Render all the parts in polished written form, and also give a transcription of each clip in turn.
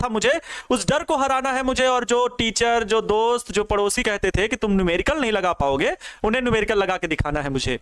था मुझे, उस डर को हराना है मुझे। और जो टीचर, जो दोस्त, जो पड़ोसी कहते थे कि तुम न्यूमेरिकल नहीं लगा पाओगे, उन्हें न्यूमेरिकल लगा के दिखाना है मुझे।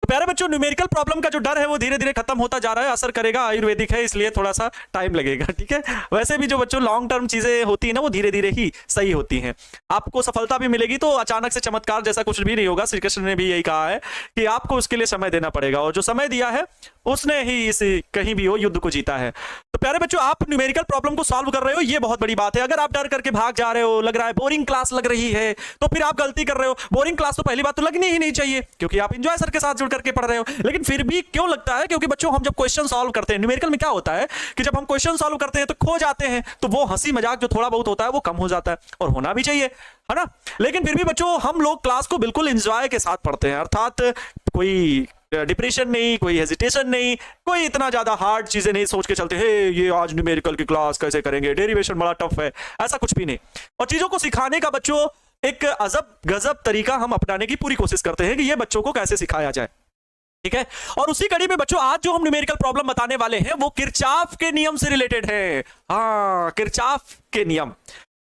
तो प्यारे बच्चों, न्यूमेरिकल प्रॉब्लम का जो डर है वो धीरे धीरे खत्म होता जा रहा है। असर करेगा, आयुर्वेदिक है इसलिए थोड़ा सा टाइम लगेगा, ठीक है। वैसे भी जो बच्चों लॉन्ग टर्म चीजें होती है ना, वो धीरे धीरे ही सही होती हैं। आपको सफलता भी मिलेगी, तो अचानक से चमत्कार जैसा कुछ भी नहीं होगा। श्री कृष्ण ने भी यही कहा है कि आपको उसके लिए समय देना पड़ेगा, और जो समय दिया है उसने ही इस कहीं भी हो युद्ध को जीता है। तो प्यारे बच्चों, आप न्यूमेरिकल प्रॉब्लम को सॉल्व कर रहे हो, ये बहुत बड़ी बात है। अगर आप डर करके भाग जा रहे हो, लग रहा है बोरिंग क्लास लग रही है, तो फिर आप गलती कर रहे हो। बोरिंग क्लास तो पहली बात तो लगनी ही नहीं चाहिए, क्योंकि आप एंजॉय सर के साथ जुड़ करके पढ़ रहे हो। लेकिन फिर भी क्यों लगता है? क्योंकि बच्चों, हम जब क्वेश्चन सॉल्व करते हैं, न्यूमेरिकल में क्या होता है कि जब हम क्वेश्चन सॉल्व करते हैं तो खो जाते हैं, तो वो हंसी मजाक जो थोड़ा बहुत होता है वो कम हो जाता है, और होना भी चाहिए, है ना। लेकिन फिर भी बच्चों, हम लोग क्लास को बिल्कुल एंजॉय के साथ पढ़ते हैं, अर्थात कोई डिप्रेशन नहीं, कोई हेजिटेशन नहीं, कोई इतना ज्यादा हार्ड चीजें नहीं सोच के चलते हैं ये आज न्यूमेरिकल की क्लास कैसे करेंगे, डेरिवेशन बड़ा टफ है, ऐसा कुछ भी नहीं। और चीजों को सिखाने का बच्चों एक अजब गजब तरीका हम अपनाने की पूरी कोशिश करते हैं कि ये बच्चों को कैसे सिखाया जाए, ठीक है। और उसी कड़ी में बच्चों, आज जो हम न्यूमेरिकल प्रॉब्लम बताने वाले हैं वो किरचॉफ के नियम से रिलेटेड है। हाँ, किरचॉफ के नियम।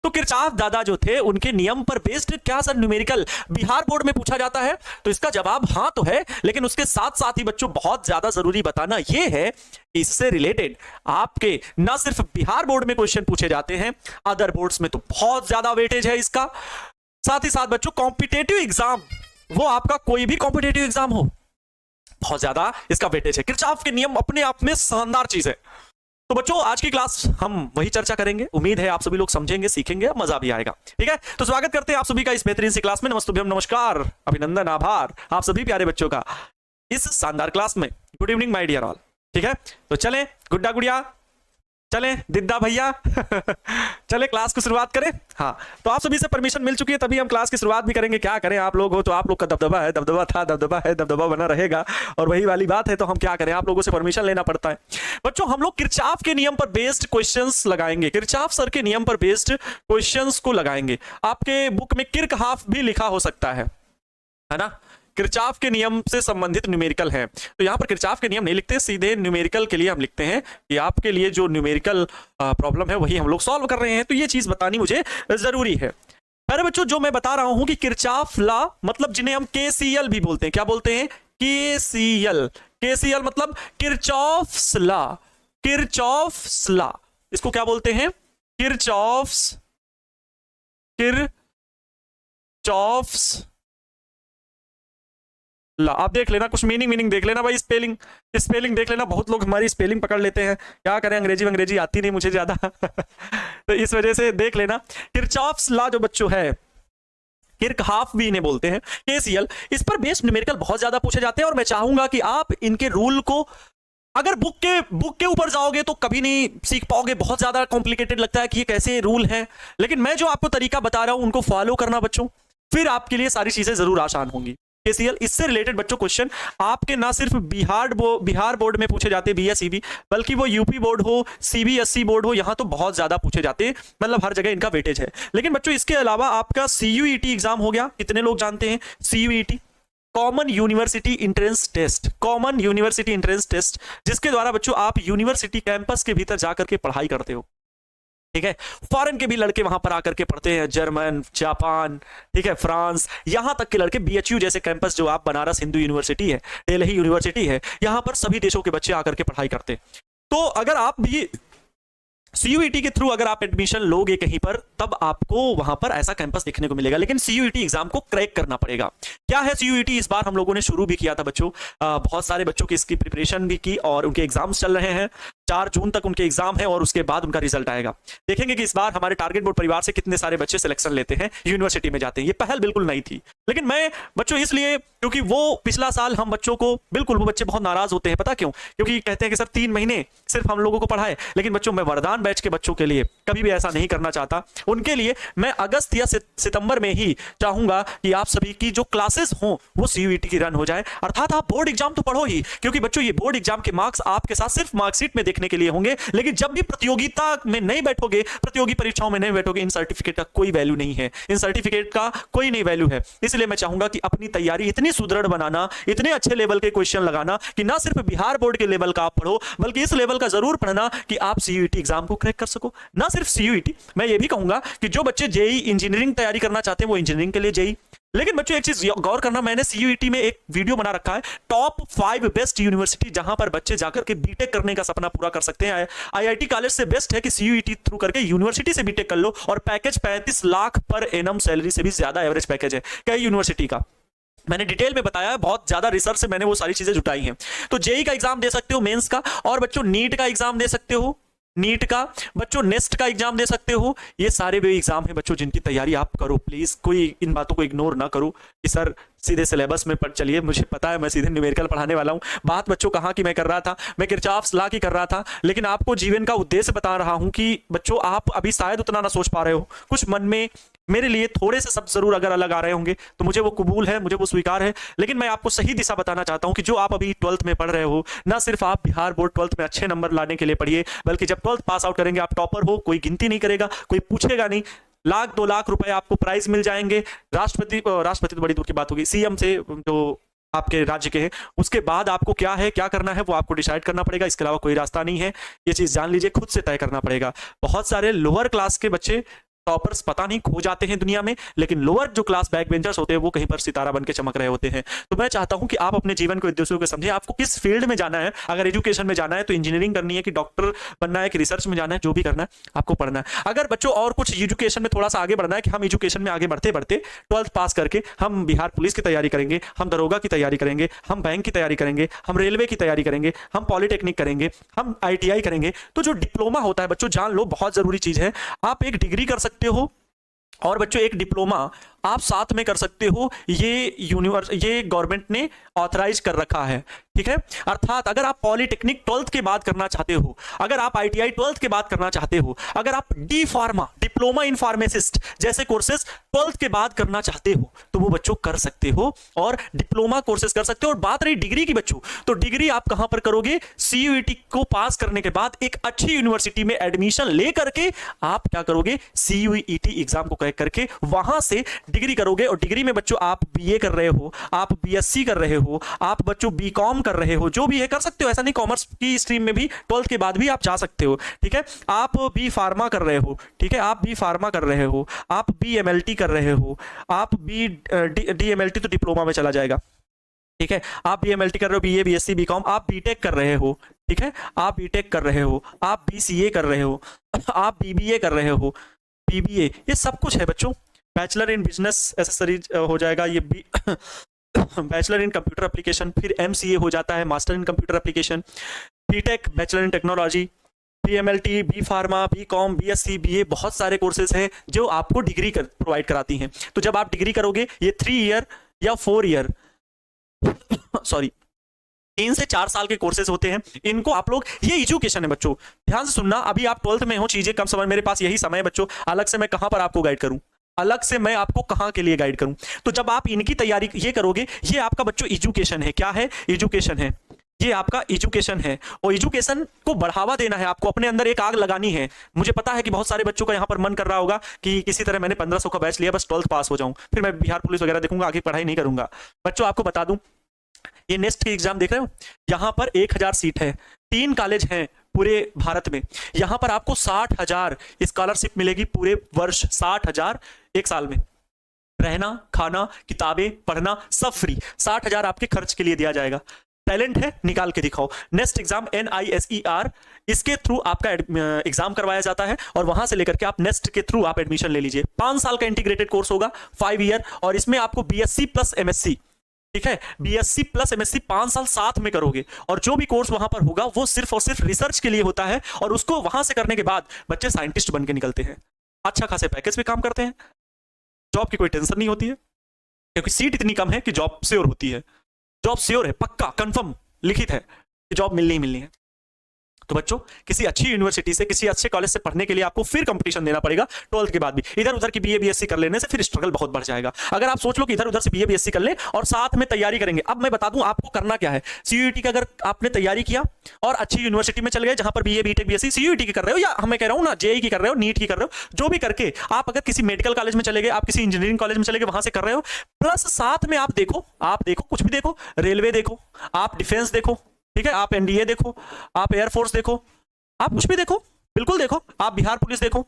तो किरचॉफ दादा जो थे, उनके नियम पर बेस्ड क्या सर न्यूमेरिकल बिहार बोर्ड में पूछा जाता है? तो इसका जवाब हाँ तो है, लेकिन उसके साथ साथ ही बच्चों बहुत ज्यादा जरूरी बताना यह है, इससे रिलेटेड आपके ना सिर्फ बिहार बोर्ड में क्वेश्चन पूछे जाते हैं, अदर बोर्ड्स में तो बहुत ज्यादा वेटेज है इसका। साथ ही साथ बच्चों, कॉम्पिटेटिव एग्जाम, वो आपका कोई भी कॉम्पिटेटिव एग्जाम हो, बहुत ज्यादा इसका वेटेज है। किरचॉफ के नियम अपने आप में शानदार चीज है। तो बच्चों, आज की क्लास हम वही चर्चा करेंगे। उम्मीद है आप सभी लोग समझेंगे, सीखेंगे, मजा भी आएगा, ठीक है। तो स्वागत करते हैं आप सभी का इस बेहतरीन सी क्लास में। नमस्तुभ्यम, नमस्कार, अभिनंदन, आभार आप सभी प्यारे बच्चों का इस शानदार क्लास में। Good evening my dear all, ठीक है। तो चलें गुड्डा गुड़िया, चलें दिद्दा भैया चले क्लास की शुरुआत करें। हाँ, तो आप सभी से परमिशन मिल चुकी है, तभी हम क्लास की शुरुआत भी करेंगे। क्या करें, आप लोग हो तो आप लोग का दबदबा है, दबदबा था, दबदबा है, दबदबा बना रहेगा, और वही वाली बात है। तो हम क्या करें, आप लोगों से परमिशन लेना पड़ता है। बच्चों, हम लोग किरचॉफ के नियम पर बेस्ड क्वेश्चंस लगाएंगे, किरचॉफ सर के नियम पर बेस्ड क्वेश्चंस को लगाएंगे। आपके बुक में किरकहाफ भी लिखा हो सकता है ना। किरचॉफ के नियम से संबंधित न्यूमेरिकल है, तो यहां पर किरचॉफ के नियम नहीं लिखते, सीधे न्यूमेरिकल के लिए हम लिखते हैं कि आपके लिए जो न्यूमेरिकल प्रॉब्लम है वही हम लोग सॉल्व कर रहे हैं। तो ये चीज बतानी मुझे जरूरी है। अरे बच्चों, जो मैं बता रहा हूं कि किरचॉफ लॉ, मतलब जिन्हें हम केसीएल भी बोलते हैं, क्या बोलते हैं? केसीएल। केसीएल मतलब किरचॉफ्स लॉ, किरचॉफ्स लॉ, इसको क्या बोलते हैं? किरचॉफ्स ला। आप देख लेना, कुछ मीनिंग देख लेना भाई, स्पेलिंग देख लेना। बहुत लोग हमारी स्पेलिंग पकड़ लेते हैं, क्या करें, अंग्रेजी आती नहीं मुझे ज्यादा तो इस वजह से देख लेना। किरचॉफ्स लॉ जो बच्चों है, किरकहाफ भी इन्हें बोलते हैं, केसीएल, इस पर बेस्ड न्यूमेरिकल बहुत ज्यादा पूछे जाते हैं। और मैं चाहूंगा कि आप इनके रूल को, अगर बुक के ऊपर जाओगे तो कभी नहीं सीख पाओगे, बहुत ज्यादा कॉम्प्लिकेटेड लगता है कि ये कैसे रूल हैं। लेकिन मैं जो आपको तरीका बता रहा हूं उनको फॉलो करना बच्चों, फिर आपके लिए सारी चीजें जरूर आसान होंगी। केसीएल, इससे रिलेटेड बच्चों क्वेश्चन आपके ना सिर्फ बिहार बोर्ड में पूछे जाते बीएसईबी, बल्कि वो यूपी बोर्ड हो, सीबीएसई बोर्ड हो, यहां तो बहुत ज्यादा पूछे जाते हैं, मतलब हर जगह इनका वेटेज है। लेकिन बच्चों, इसके अलावा आपका सीयूईटी एग्जाम हो गया, कितने लोग जानते हैं CUET? Common university entrance test, common university entrance test, जिसके द्वारा बच्चों आप यूनिवर्सिटी कैंपस के भीतर जाकर के पढ़ाई करते हो, ठीक है। फॉरेन के भी लड़के वहां पर आकर के पढ़ते हैं, जर्मन, जापान, ठीक है, फ्रांस, यहां तक के लड़के, बीएचयू जैसे कैंपस जो आप, बनारस हिंदू यूनिवर्सिटी है, दिल्ली यूनिवर्सिटी है, यहां पर सभी देशों के बच्चे आकर के पढ़ाई करते हैं। तो अगर आप भी सीयूईटी के थ्रू अगर आप एडमिशन लोगे कहीं पर, तब आपको वहां पर ऐसा कैंपस देखने को मिलेगा। लेकिन सीयूईटी एग्जाम को क्रैक करना पड़ेगा। क्या है सीयूईटी? इस बार हम लोगों ने शुरू भी किया था बच्चों, बहुत सारे बच्चों की इसकी प्रिपरेशन भी की, और उनके एग्जाम्स चल रहे हैं। 4 जून तक उनके एग्जाम है, और उसके बाद उनका रिजल्ट आएगा। देखेंगे कि इस बार हमारे टारगेट बोर्ड परिवार से कितने सारे बच्चे सिलेक्शन लेते हैं, यूनिवर्सिटी में जाते हैं। ये पहल बिल्कुल नहीं थी, लेकिन मैं बच्चों इसलिए, क्योंकि वो पिछला साल हम बच्चों को, बिल्कुल वो बच्चे बहुत नाराज होते हैं, पता क्यों? क्योंकि कहते हैं कि सर 3 महीने सिर्फ हम लोगों को पढ़ाए। लेकिन बच्चों, मैं वरदान बैच के बच्चों के लिए कभी भी ऐसा नहीं करना चाहता। उनके लिए मैं अगस्त या सितंबर में ही चाहूंगा कि आप सभी की जो क्लासेस हों वो सीयूईटी की रन हो जाए, अर्थात आप बोर्ड एग्जाम तो पढ़ो ही, क्योंकि बच्चों ये बोर्ड एग्जाम के मार्क्स आपके साथ सिर्फ मार्कशीट में देखने के लिए होंगे। लेकिन जब भी प्रतियोगिता में नहीं बैठोगे, प्रतियोगी परीक्षाओं में नहीं बैठोगे, इन सर्टिफिकेट का कोई वैल्यू नहीं है, इन सर्टिफिकेट का कोई नहीं वैल्यू है। इसलिए मैं चाहूंगा कि अपनी तैयारी इतनी सुदृढ़ बनाना, इतने अच्छे लेवल के क्वेश्चन लगाना कि ना सिर्फ बिहार बोर्ड के लेवल का आप पढ़ो, बल्कि इस लेवल का जरूर पढ़ना कि आप सीयूईटी एग्जाम को क्रैक कर सको। ना सिर्फ सीयूईटी, मैं ये भी कहूंगा कि जो बच्चे जेई इंजीनियरिंग तैयारी करना चाहते हैं वो इंजीनियरिंग के लिए जेई। लेकिन बच्चों एक चीज गौर करना, मैंने सीयूईटी में एक वीडियो बना रखा है, टॉप 5 बेस्ट यूनिवर्सिटी जहां पर बच्चे जाकर के बीटेक करने का सपना पूरा कर सकते हैं। आईआईटी कॉलेज से बेस्ट है कि सीयूईटी थ्रू करके यूनिवर्सिटी से बीटेक कर लो, और package 35 lakh per annum salary से भी ज्यादा एवरेज पैकेज है कई यूनिवर्सिटी का। मैंने डिटेल में बताया है, बहुत ज्यादा रिसर्च से मैंने वो सारी चीजें जुटाई हैं। तो जेई का एग्जाम दे सकते हो, मेंस का, और बच्चों नीट का एग्जाम दे सकते हो, नीट का, बच्चों नेस्ट का एग्जाम दे सकते हो। ये सारे वे एग्जाम है बच्चों जिनकी तैयारी आप करो। प्लीज कोई इन बातों को इग्नोर ना करो कि सर सीधे सिलेबस में पढ़ चलिए, मुझे पता है मैं सीधे न्यूमेरिकल पढ़ाने वाला हूं। बात बच्चों कहां की मैं कर रहा था, मैं किरचॉफ्स लॉ की कर रहा था, लेकिन आपको जीवन का उद्देश्य बता रहा हूं कि बच्चों आप अभी शायद उतना ना सोच पा रहे हो, कुछ मन में मेरे लिए थोड़े से शब्द जरूर अगर अलग आ रहे होंगे तो मुझे वो कबूल है, मुझे वो स्वीकार है, लेकिन मैं आपको सही दिशा बताना चाहता हूं कि जो आप अभी 12th में पढ़ रहे हो, ना सिर्फ आप बिहार बोर्ड 12th में अच्छे नंबर लाने के लिए पढ़िए, बल्कि जब 12th पास आउट करेंगे आप टॉपर हो, कोई गिनती नहीं करेगा, कोई पूछेगा नहीं, 1-2 लाख रुपए आपको प्राइज मिल जाएंगे। राष्ट्रपति तो बड़ी दूर की बात होगी, सीएम से जो आपके राज्य के हैं, उसके बाद आपको क्या है क्या करना है वो आपको डिसाइड करना पड़ेगा, इसके अलावा कोई रास्ता नहीं है। ये चीज जान लीजिए, खुद से तय करना पड़ेगा। बहुत सारे लोअर क्लास के बच्चे टॉपर्स पता नहीं खो जाते हैं दुनिया में, लेकिन लोअर जो क्लास बैक बेंचर्स होते हैं वो कहीं पर सितारा बन के चमक रहे होते हैं। तो मैं चाहता हूं कि आप अपने जीवन के उद्देश्यों को समझें, आपको किस फील्ड में जाना है। अगर एजुकेशन में जाना है तो इंजीनियरिंग करनी है, कि डॉक्टर बनना है, कि रिसर्च में जाना है, जो भी करना है आपको पढ़ना है। अगर बच्चों और कुछ एजुकेशन में थोड़ा सा आगे बढ़ना है, कि हम एजुकेशन में आगे बढ़ते बढ़ते 12th पास करके हम बिहार पुलिस की तैयारी करेंगे, हम दरोगा की तैयारी करेंगे, हम बैंक की तैयारी करेंगे, हम रेलवे की तैयारी करेंगे, हम पॉलिटेक्निक करेंगे, हम ITI करेंगे, तो जो डिप्लोमा होता है बच्चों जान लो, बहुत जरूरी चीज है। आप एक डिग्री कर सकते हो और बच्चों एक डिप्लोमा आप साथ में कर सकते हो, ये गवर्नमेंट ने ऑथराइज कर रखा है, ठीक है। अर्थात अगर आप पॉलिटेक्निक 12th के बाद करना चाहते हो, अगर आप ITI 12th के बाद करना चाहते हो, अगर आप D pharma, diploma in pharmacist जैसे कोर्सेज 12th के बाद करना चाहते हो, तो वो बच्चों कर सकते हो और डिप्लोमा कोर्सेज कर सकते हो। और बात रही डिग्री की बच्चों, तो डिग्री आप कहां पर करोगे? CUET को पास करने के बाद एक अच्छी यूनिवर्सिटी में एडमिशन लेकर के आप क्या करोगे? CUET एग्जाम को क्रैक करके वहां से डिग्री करोगे। और डिग्री में बच्चों आप BA कर रहे हो, आप BSc कर रहे हो, आप बच्चों BCom कर रहे हो, जो भी है कर सकते हो। ऐसा नहीं, कॉमर्स की स्ट्रीम में भी 12th के बाद भी आप जा सकते हो, ठीक है। आप B फार्मा कर रहे हो, ठीक है, आप B फार्मा कर रहे हो, आप BMLT कर रहे हो, आप DMLT तो डिप्लोमा में चला जाएगा, ठीक है। आप BMLT कर रहे हो, BA BSc BCom, आप BTech कर रहे हो, ठीक है, आप BTech कर रहे हो, आप BCA कर रहे हो, आप BBA कर रहे हो, BBA, ये सब कुछ है बच्चों। बैचलर इन बिजनेस एसेसरीज हो जाएगा, ये बैचलर इन कंप्यूटर एप्लीकेशन, फिर MCA हो जाता है, master in computer application, BTech bachelor in technology, BMLT, B pharma, BCom, BSc, BA, बहुत सारे कोर्सेज हैं जो आपको डिग्री प्रोवाइड कराती हैं। तो जब आप डिग्री करोगे, ये 3 ईयर या 4 ईयर सॉरी 3 से 4 साल के कोर्सेज होते हैं। इनको आप लोग, ये एजुकेशन है बच्चों, ध्यान से सुनना। अभी आप 12th में हो, चीजें कम समझ, मेरे पास यही समय है बच्चों, अलग से मैं कहां पर आपको गाइड करूं, अलग से मैं आपको कहां के लिए गाइड करूं। तो जब आप इनकी तैयारी ये करोगे, ये आपका बच्चों एजुकेशन है। क्या है? एजुकेशन है, ये आपका एजुकेशन है। और एजुकेशन को बढ़ावा देना है, आपको अपने अंदर एक आग लगानी है। मुझे पता है कि बहुत सारे बच्चों का यहाँ पर मन कर रहा होगा कि किसी तरह मैंने 1500 का बैच लिया, बस 12th पास हो जाऊं, फिर मैं बिहार पुलिस वगैरह देखूंगा, आगे पढ़ाई नहीं करूंगा। बच्चों आपको बता दूं, ये नेस्ट की एग्जाम देख रहे हो, यहाँ पर 1000 सीट है, 3 कॉलेज हैं पूरे भारत में। यहां पर आपको 60,000 स्कॉलरशिप मिलेगी पूरे वर्ष, 60,000 एक साल में। रहना, खाना, किताबें, पढ़ना सब फ्री, 60,000 आपके खर्च के लिए दिया जाएगा। टैलेंट है, निकाल के दिखाओ। नेक्स्ट एग्जाम NISER, इसके थ्रू आपका एग्जाम करवाया जाता है और वहां से लेकर के आप नेक्स्ट के थ्रू आप एडमिशन ले लीजिए। 5 साल का इंटीग्रेटेड कोर्स होगा, 5 ईयर, और इसमें आपको BSc प्लस MSc, ठीक है, BSc प्लस MSc 5 साल साथ में करोगे। और जो भी कोर्स वहां पर होगा वो सिर्फ और सिर्फ रिसर्च के लिए होता है, और उसको वहां से करने के बाद बच्चे साइंटिस्ट बन के निकलते हैं, अच्छा खासे पैकेज पे काम करते हैं, जॉब की कोई टेंशन नहीं होती है, क्योंकि सीट इतनी कम है कि जॉब श्योर होती है। जॉब श्योर है, पक्का कंफर्म लिखित है कि जॉब मिलनी ही मिलनी है। तो बच्चों, किसी अच्छी यूनिवर्सिटी से, किसी अच्छे कॉलेज से पढ़ने के लिए आपको फिर कंपटीशन देना पड़ेगा 12th के बाद भी। इधर उधर की BA BSc कर लेने से फिर स्ट्रगल बहुत बढ़ जाएगा। अगर आप सोच लो कि इधर उधर से BA BSc कर ले और साथ में तैयारी करेंगे, अब मैं बता दूं आपको करना क्या है। CUET का अगर आपने तैयारी किया और अच्छी यूनिवर्सिटी में चले गए, जहां पर BA BTech BSc CUET की कर रहे हो, या मैं कह रहा हूं ना JEE की कर रहे हो, नीट की कर रहे हो, जो भी करके आप अगर किसी मेडिकल कॉलेज में चले गए, आप किसी इंजीनियरिंग कॉलेज में चले गए, वहां से कर रहे हो, प्लस साथ में आप देखो कुछ भी देखो, रेलवे देखो, आप डिफेंस देखो, ठीक है, आप NDA देखो, आप एयरफोर्स देखो, आप कुछ भी देखो, बिल्कुल देखो, आप बिहार पुलिस देखो,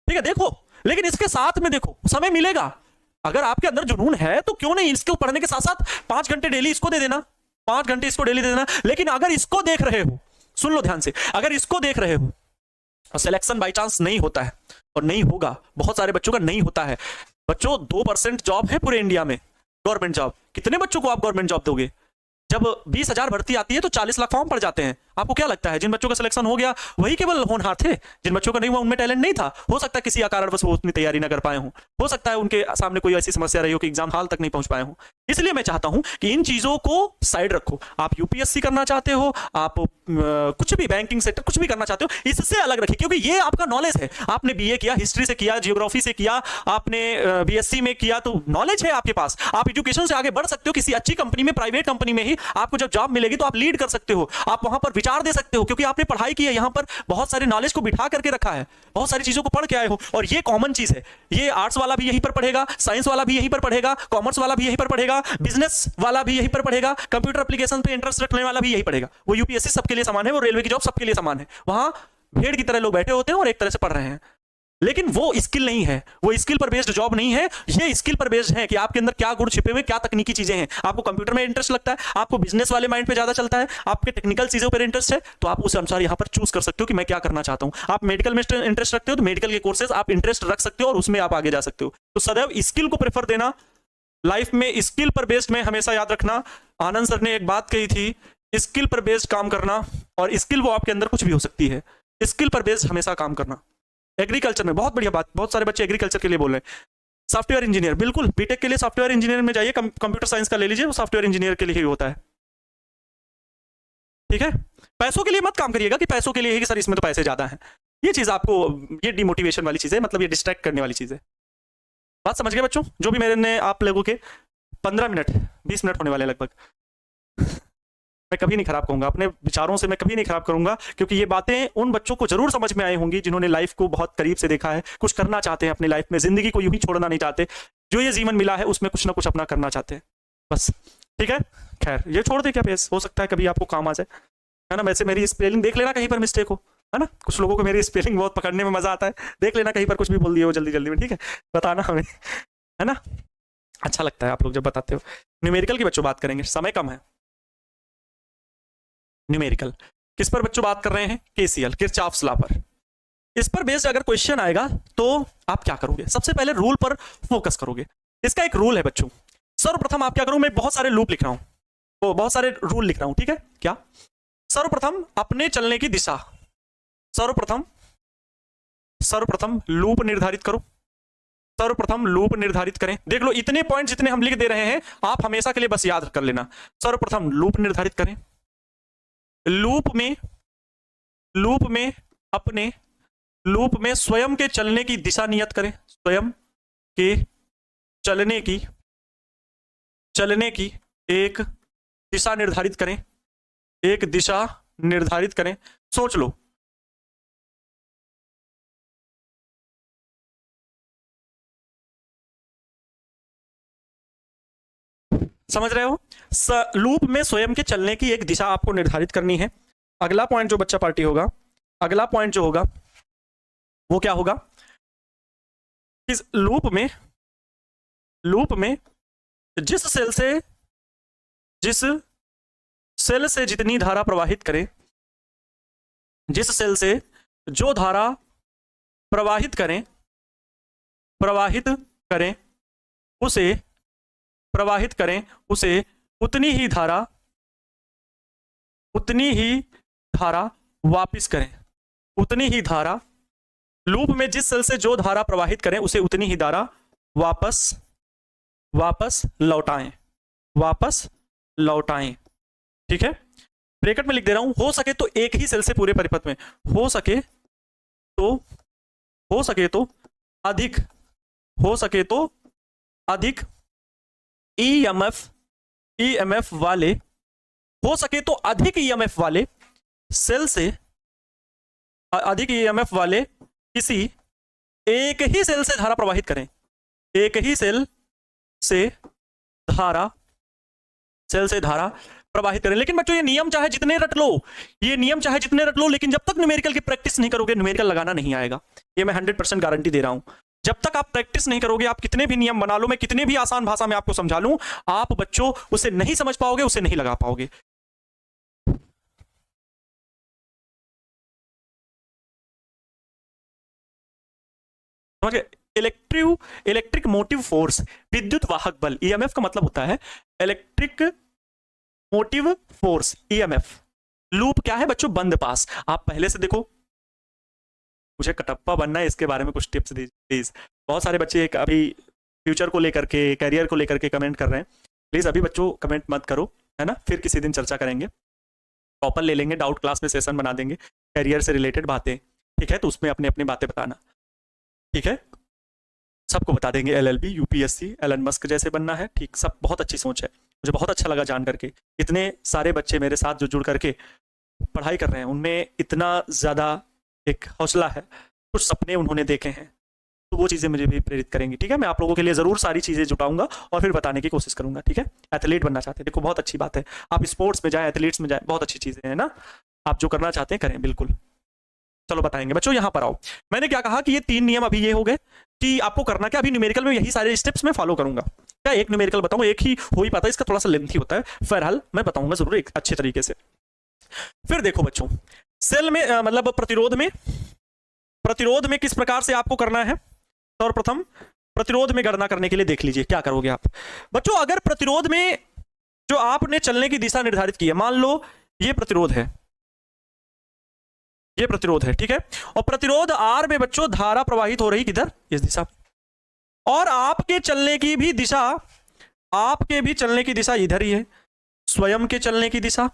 ठीक है, देखो, लेकिन इसके साथ में देखो, समय मिलेगा। अगर आपके अंदर जुनून है तो क्यों नहीं इसको पढ़ने के साथ साथ 5 घंटे डेली इसको दे देना, 5 घंटे इसको डेली दे देना। लेकिन अगर इसको देख रहे हो, सुन लो ध्यान से, अगर इसको देख रहे हो और सिलेक्शन बाई चांस नहीं होता है, और नहीं होगा, बहुत सारे बच्चों का नहीं होता है। बच्चों 2% जॉब है पूरे इंडिया में, गवर्नमेंट जॉब। कितने बच्चों को आप गवर्नमेंट जॉब दोगे? जब 20,000 भर्ती आती है तो 40 लाख फॉर्म पड़ जाते हैं। आपको क्या लगता है जिन बच्चों का सिलेक्शन हो गया वही केवल होनहार थे? जिन बच्चों का नहीं हुआ उनमें टैलेंट नहीं था? हो सकता है किसी कारणवश वो उतनी तैयारी ना कर पाए हों, हो सकता है उनके सामने कोई ऐसी समस्या रही हो कि एग्जाम हॉल तक नहीं पहुंच पाए हों। इसलिए मैं चाहता हूं कि इन चीजों को साइड रखो। आप यूपीएससी करना चाहते हो, आप कुछ भी बैंकिंग सेक्टर कुछ भी करना चाहते हो, इससे अलग रखिए, क्योंकि ये आपका नॉलेज है। आपने बीए किया, हिस्ट्री से किया, जियोग्राफी से किया, आपने बीएससी में किया, तो नॉलेज है आपके पास। आप एजुकेशन से आगे बढ़ सकते हो। किसी अच्छी कंपनी में, प्राइवेट कंपनी में ही आपको जब जॉब मिलेगी तो आप लीड कर सकते हो, आप वहां पर विचार दे सकते हो, क्योंकि आपने पढ़ाई की है, यहां पर बहुत सारे नॉलेज को बिठा करके रखा है, बहुत सारी चीजों को पढ़ के आए हो। और ये कॉमन चीज है, ये आर्ट्स वाला भी यहीं पर पढ़ेगा, साइंस वाला भी यहीं पर पढ़ेगा, कॉमर्स वाला भी यहीं पर पढ़ेगा, बिजनेस वाला भी यहीं पर पढ़ेगा, कंप्यूटर एप्लीकेशन पे इंटरेस्ट रखने वाला भी यहीं पढ़ेगा। वो यूपीएससी सबके लिए समान है, वो रेलवे की जॉब सबके लिए समान है। वहां भीड़ की तरह लोग बैठे होते हैं और एक तरह से पढ़ रहे हैं, लेकिन वो स्किल नहीं है, वो स्किल पर बेस्ड जॉब नहीं है। ये स्किल पर बेस्ड है कि आपके अंदर क्या गुण छिपे हुए, क्या तकनीकी चीजें हैं। आपको कंप्यूटर में इंटरेस्ट लगता है, आपको बिजनेस वाले माइंड पे ज्यादा चलता है, आपके टेक्निकल चीजों पर इंटरेस्ट है, तो आप उस अनुसार यहां पर चूज कर सकते हो कि मैं क्या करना चाहता हूं। आप मेडिकल में इंटरेस्ट रखते हो तो मेडिकल के कोर्सेज आप इंटरेस्ट रख सकते हो और उसमें आप आगे जा सकते हो। तो सदैव स्किल को प्रेफर देना लाइफ में, स्किल पर बेस्ड में हमेशा याद रखना। आनंद सर ने एक बात कही थी, स्किल पर बेस्ड काम करना, और स्किल वो आपके अंदर कुछ भी हो सकती है, स्किल पर बेस्ड हमेशा काम करना। एग्रीकल्चर में बहुत बढ़िया बात, बहुत सारे बच्चे एग्रीकल्चर के लिए बोल रहे हैं। सॉफ्टवेयर इंजीनियर, बिल्कुल बीटेक के लिए सॉफ्टवेयर इंजीनियर में जाइए, कंप्यूटर साइंस का ले लीजिए, वो सॉफ्टवेयर इंजीनियर के लिए ही होता है, ठीक है। पैसों के लिए मत काम करिएगा कि पैसों के लिए ही कि सर इसमें तो पैसे ज्यादा हैं। ये चीज आपको, ये डिमोटिवेशन वाली चीज है, मतलब ये डिस्ट्रैक्ट करने वाली चीज है। बात समझ गए बच्चों? जो भी मैंने आप लोगों के 15 मिनट 20 मिनट होने वाले लगभग, मैं कभी नहीं खराब कहूंगा, अपने विचारों से मैं कभी नहीं खराब करूंगा, क्योंकि ये बातें उन बच्चों को जरूर समझ में आई होंगी जिन्होंने लाइफ को बहुत करीब से देखा है, कुछ करना चाहते हैं अपनी लाइफ में, जिंदगी को यूं ही छोड़ना नहीं चाहते, जो ये जीवन मिला है उसमें कुछ ना कुछ अपना करना चाहते हैं, बस, ठीक है। खैर ये छोड़ दे क्या पेस, हो सकता है कभी आपको काम आ जाए, है ना। वैसे मेरी स्पेलिंग देख लेना कहीं पर मिस्टेक हो, है ना। कुछ लोगों को मेरी स्पेलिंग बहुत पकड़ने में मजा आता है, देख लेना कहीं पर कुछ भी बोल दिए हो जल्दी जल्दी में, ठीक है, बताना हमें, है ना। अच्छा लगता है आप लोग जब बताते हो। न्यूमेरिकल की बच्चों बात करेंगे, समय कम है। न्यूमेरिकल किस पर बच्चों बात कर रहे हैं? केसीएल, किरचॉफ्स लॉ पर। इस पर बेस्ड अगर क्वेश्चन आएगा तो आप क्या करोगे? सबसे पहले रूल पर फोकस करोगे। इसका एक रूल है बच्चों, सर्वप्रथम आप क्या करो, मैं बहुत सारे लूप लिख रहा हूं, तो बहुत सारे रूल लिख रहा हूं, ठीक है। क्या? सर्वप्रथम अपने चलने की दिशा, सर्वप्रथम लूप निर्धारित करो, सर्वप्रथम लूप निर्धारित करें। देख लो इतने पॉइंट जितने हम लिख दे रहे हैं आप हमेशा के लिए बस याद कर लेना। सर्वप्रथम लूप निर्धारित करें, लूप में स्वयं के चलने की दिशा नियत करें, स्वयं के चलने की एक दिशा निर्धारित करें, एक दिशा निर्धारित करें। सोच लो, समझ रहे हो? लूप में स्वयं के चलने की एक दिशा आपको निर्धारित करनी है। अगला पॉइंट जो बच्चा पार्टी होगा, अगला पॉइंट जो होगा वो क्या होगा? इस लूप में जिस सेल से जितनी धारा प्रवाहित करे, जिस सेल से जो धारा प्रवाहित करें उसे उतनी ही धारा वापस करें, उतनी ही धारा, लूप में जिस सेल से जो धारा प्रवाहित करें उसे उतनी ही धारा वापस लौटाएं, ठीक है। ब्रैकेट में लिख दे रहा हूं, हो सके तो एक ही सेल से पूरे परिपथ में, हो सके तो अधिक ईएमएफ वाले, हो सके तो अधिक ईएमएफ वाले सेल से, अधिक ईएमएफ वाले किसी एक ही सेल से धारा प्रवाहित करें, एक ही सेल से धारा प्रवाहित करें। लेकिन बच्चों ये नियम चाहे जितने रट लो, ये नियम चाहे जितने रट लो, लेकिन जब तक न्यूमेरिकल की प्रैक्टिस नहीं करोगे न्यूमेरिकल लगाना नहीं आएगा। ये मैं 100% गारंटी दे रहा हूं। जब तक आप प्रैक्टिस नहीं करोगे, आप कितने भी नियम बना लो, मैं कितने भी आसान भाषा में आपको समझा लूं, आप बच्चों उसे नहीं समझ पाओगे, उसे नहीं लगा पाओगे। इलेक्ट्रिक मोटिव फोर्स, विद्युत वाहक बल, ईएमएफ का मतलब होता है electric motive force, EMF. Loop क्या है बच्चों? बंद पास। आप पहले से देखो, मुझे कटप्पा बनना है, इसके बारे में कुछ टिप्स दीजिए प्लीज। बहुत सारे बच्चे अभी फ्यूचर को लेकर के, करियर को लेकर के कमेंट कर रहे हैं। प्लीज अभी बच्चों कमेंट मत करो, है ना, फिर किसी दिन चर्चा करेंगे, टॉपर ले लेंगे, डाउट क्लास में सेशन बना देंगे, करियर से रिलेटेड बातें, ठीक है, तो उसमें अपने अपनी बातें बताना, ठीक है, सबको बता देंगे। एलएलबी, यूपीएससी, एलन मस्क जैसे बनना है, ठीक, सब बहुत अच्छी सोच है। मुझे बहुत अच्छा लगा जान करके, इतने सारे बच्चे मेरे साथ जो जुड़ करके पढ़ाई कर रहे हैं, उनमें इतना ज़्यादा एक हौसला है, कुछ सपने उन्होंने देखे हैं, तो वो चीज़ें मुझे भी प्रेरित करेंगी, ठीक है। मैं आप लोगों के लिए ज़रूर सारी चीज़ें जुटाऊंगा और फिर बताने की कोशिश करूंगा, ठीक है। एथलीट बनना चाहते हैं, देखो बहुत अच्छी बात है, आप स्पोर्ट्स में जाएं, एथलीट्स में जाएं, बहुत अच्छी चीज़ें हैं ना, आप जो करना चाहते हैं करें, बिल्कुल। चलो बताएंगे बच्चों, यहां पर आओ। मैंने क्या कहा कि ये 3 नियम अभी ये हो गए कि आपको करना क्या, अभी न्यूमेरिकल में यही सारे स्टेप्स मैं फॉलो करूंगा। क्या एक न्यूमेरिकल बताऊं, एक ही हो ही पाता है, इसका थोड़ा सा लेंथी होता है, फिलहाल मैं बताऊंगा जरूर एक अच्छे तरीके से। फिर देखो बच्चों, सेल में मतलब प्रतिरोध में किस प्रकार से आपको करना है। सर्वप्रथम प्रतिरोध में गणना करने के लिए देख लीजिए क्या करोगे आप बच्चों। अगर प्रतिरोध में जो आपने चलने की दिशा निर्धारित की है, मान लो ये प्रतिरोध है, ये प्रतिरोध है, ठीक है, और प्रतिरोध आर में बच्चों धारा प्रवाहित हो रही किधर, इस दिशा, और आपके चलने की भी दिशा, आपके भी चलने की दिशा इधर ही है, स्वयं के चलने की दिशा,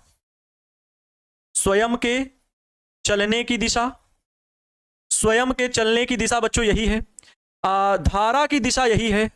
स्वयं के चलने की दिशा, स्वयं के चलने की दिशा बच्चों यही है, धारा की दिशा यही है,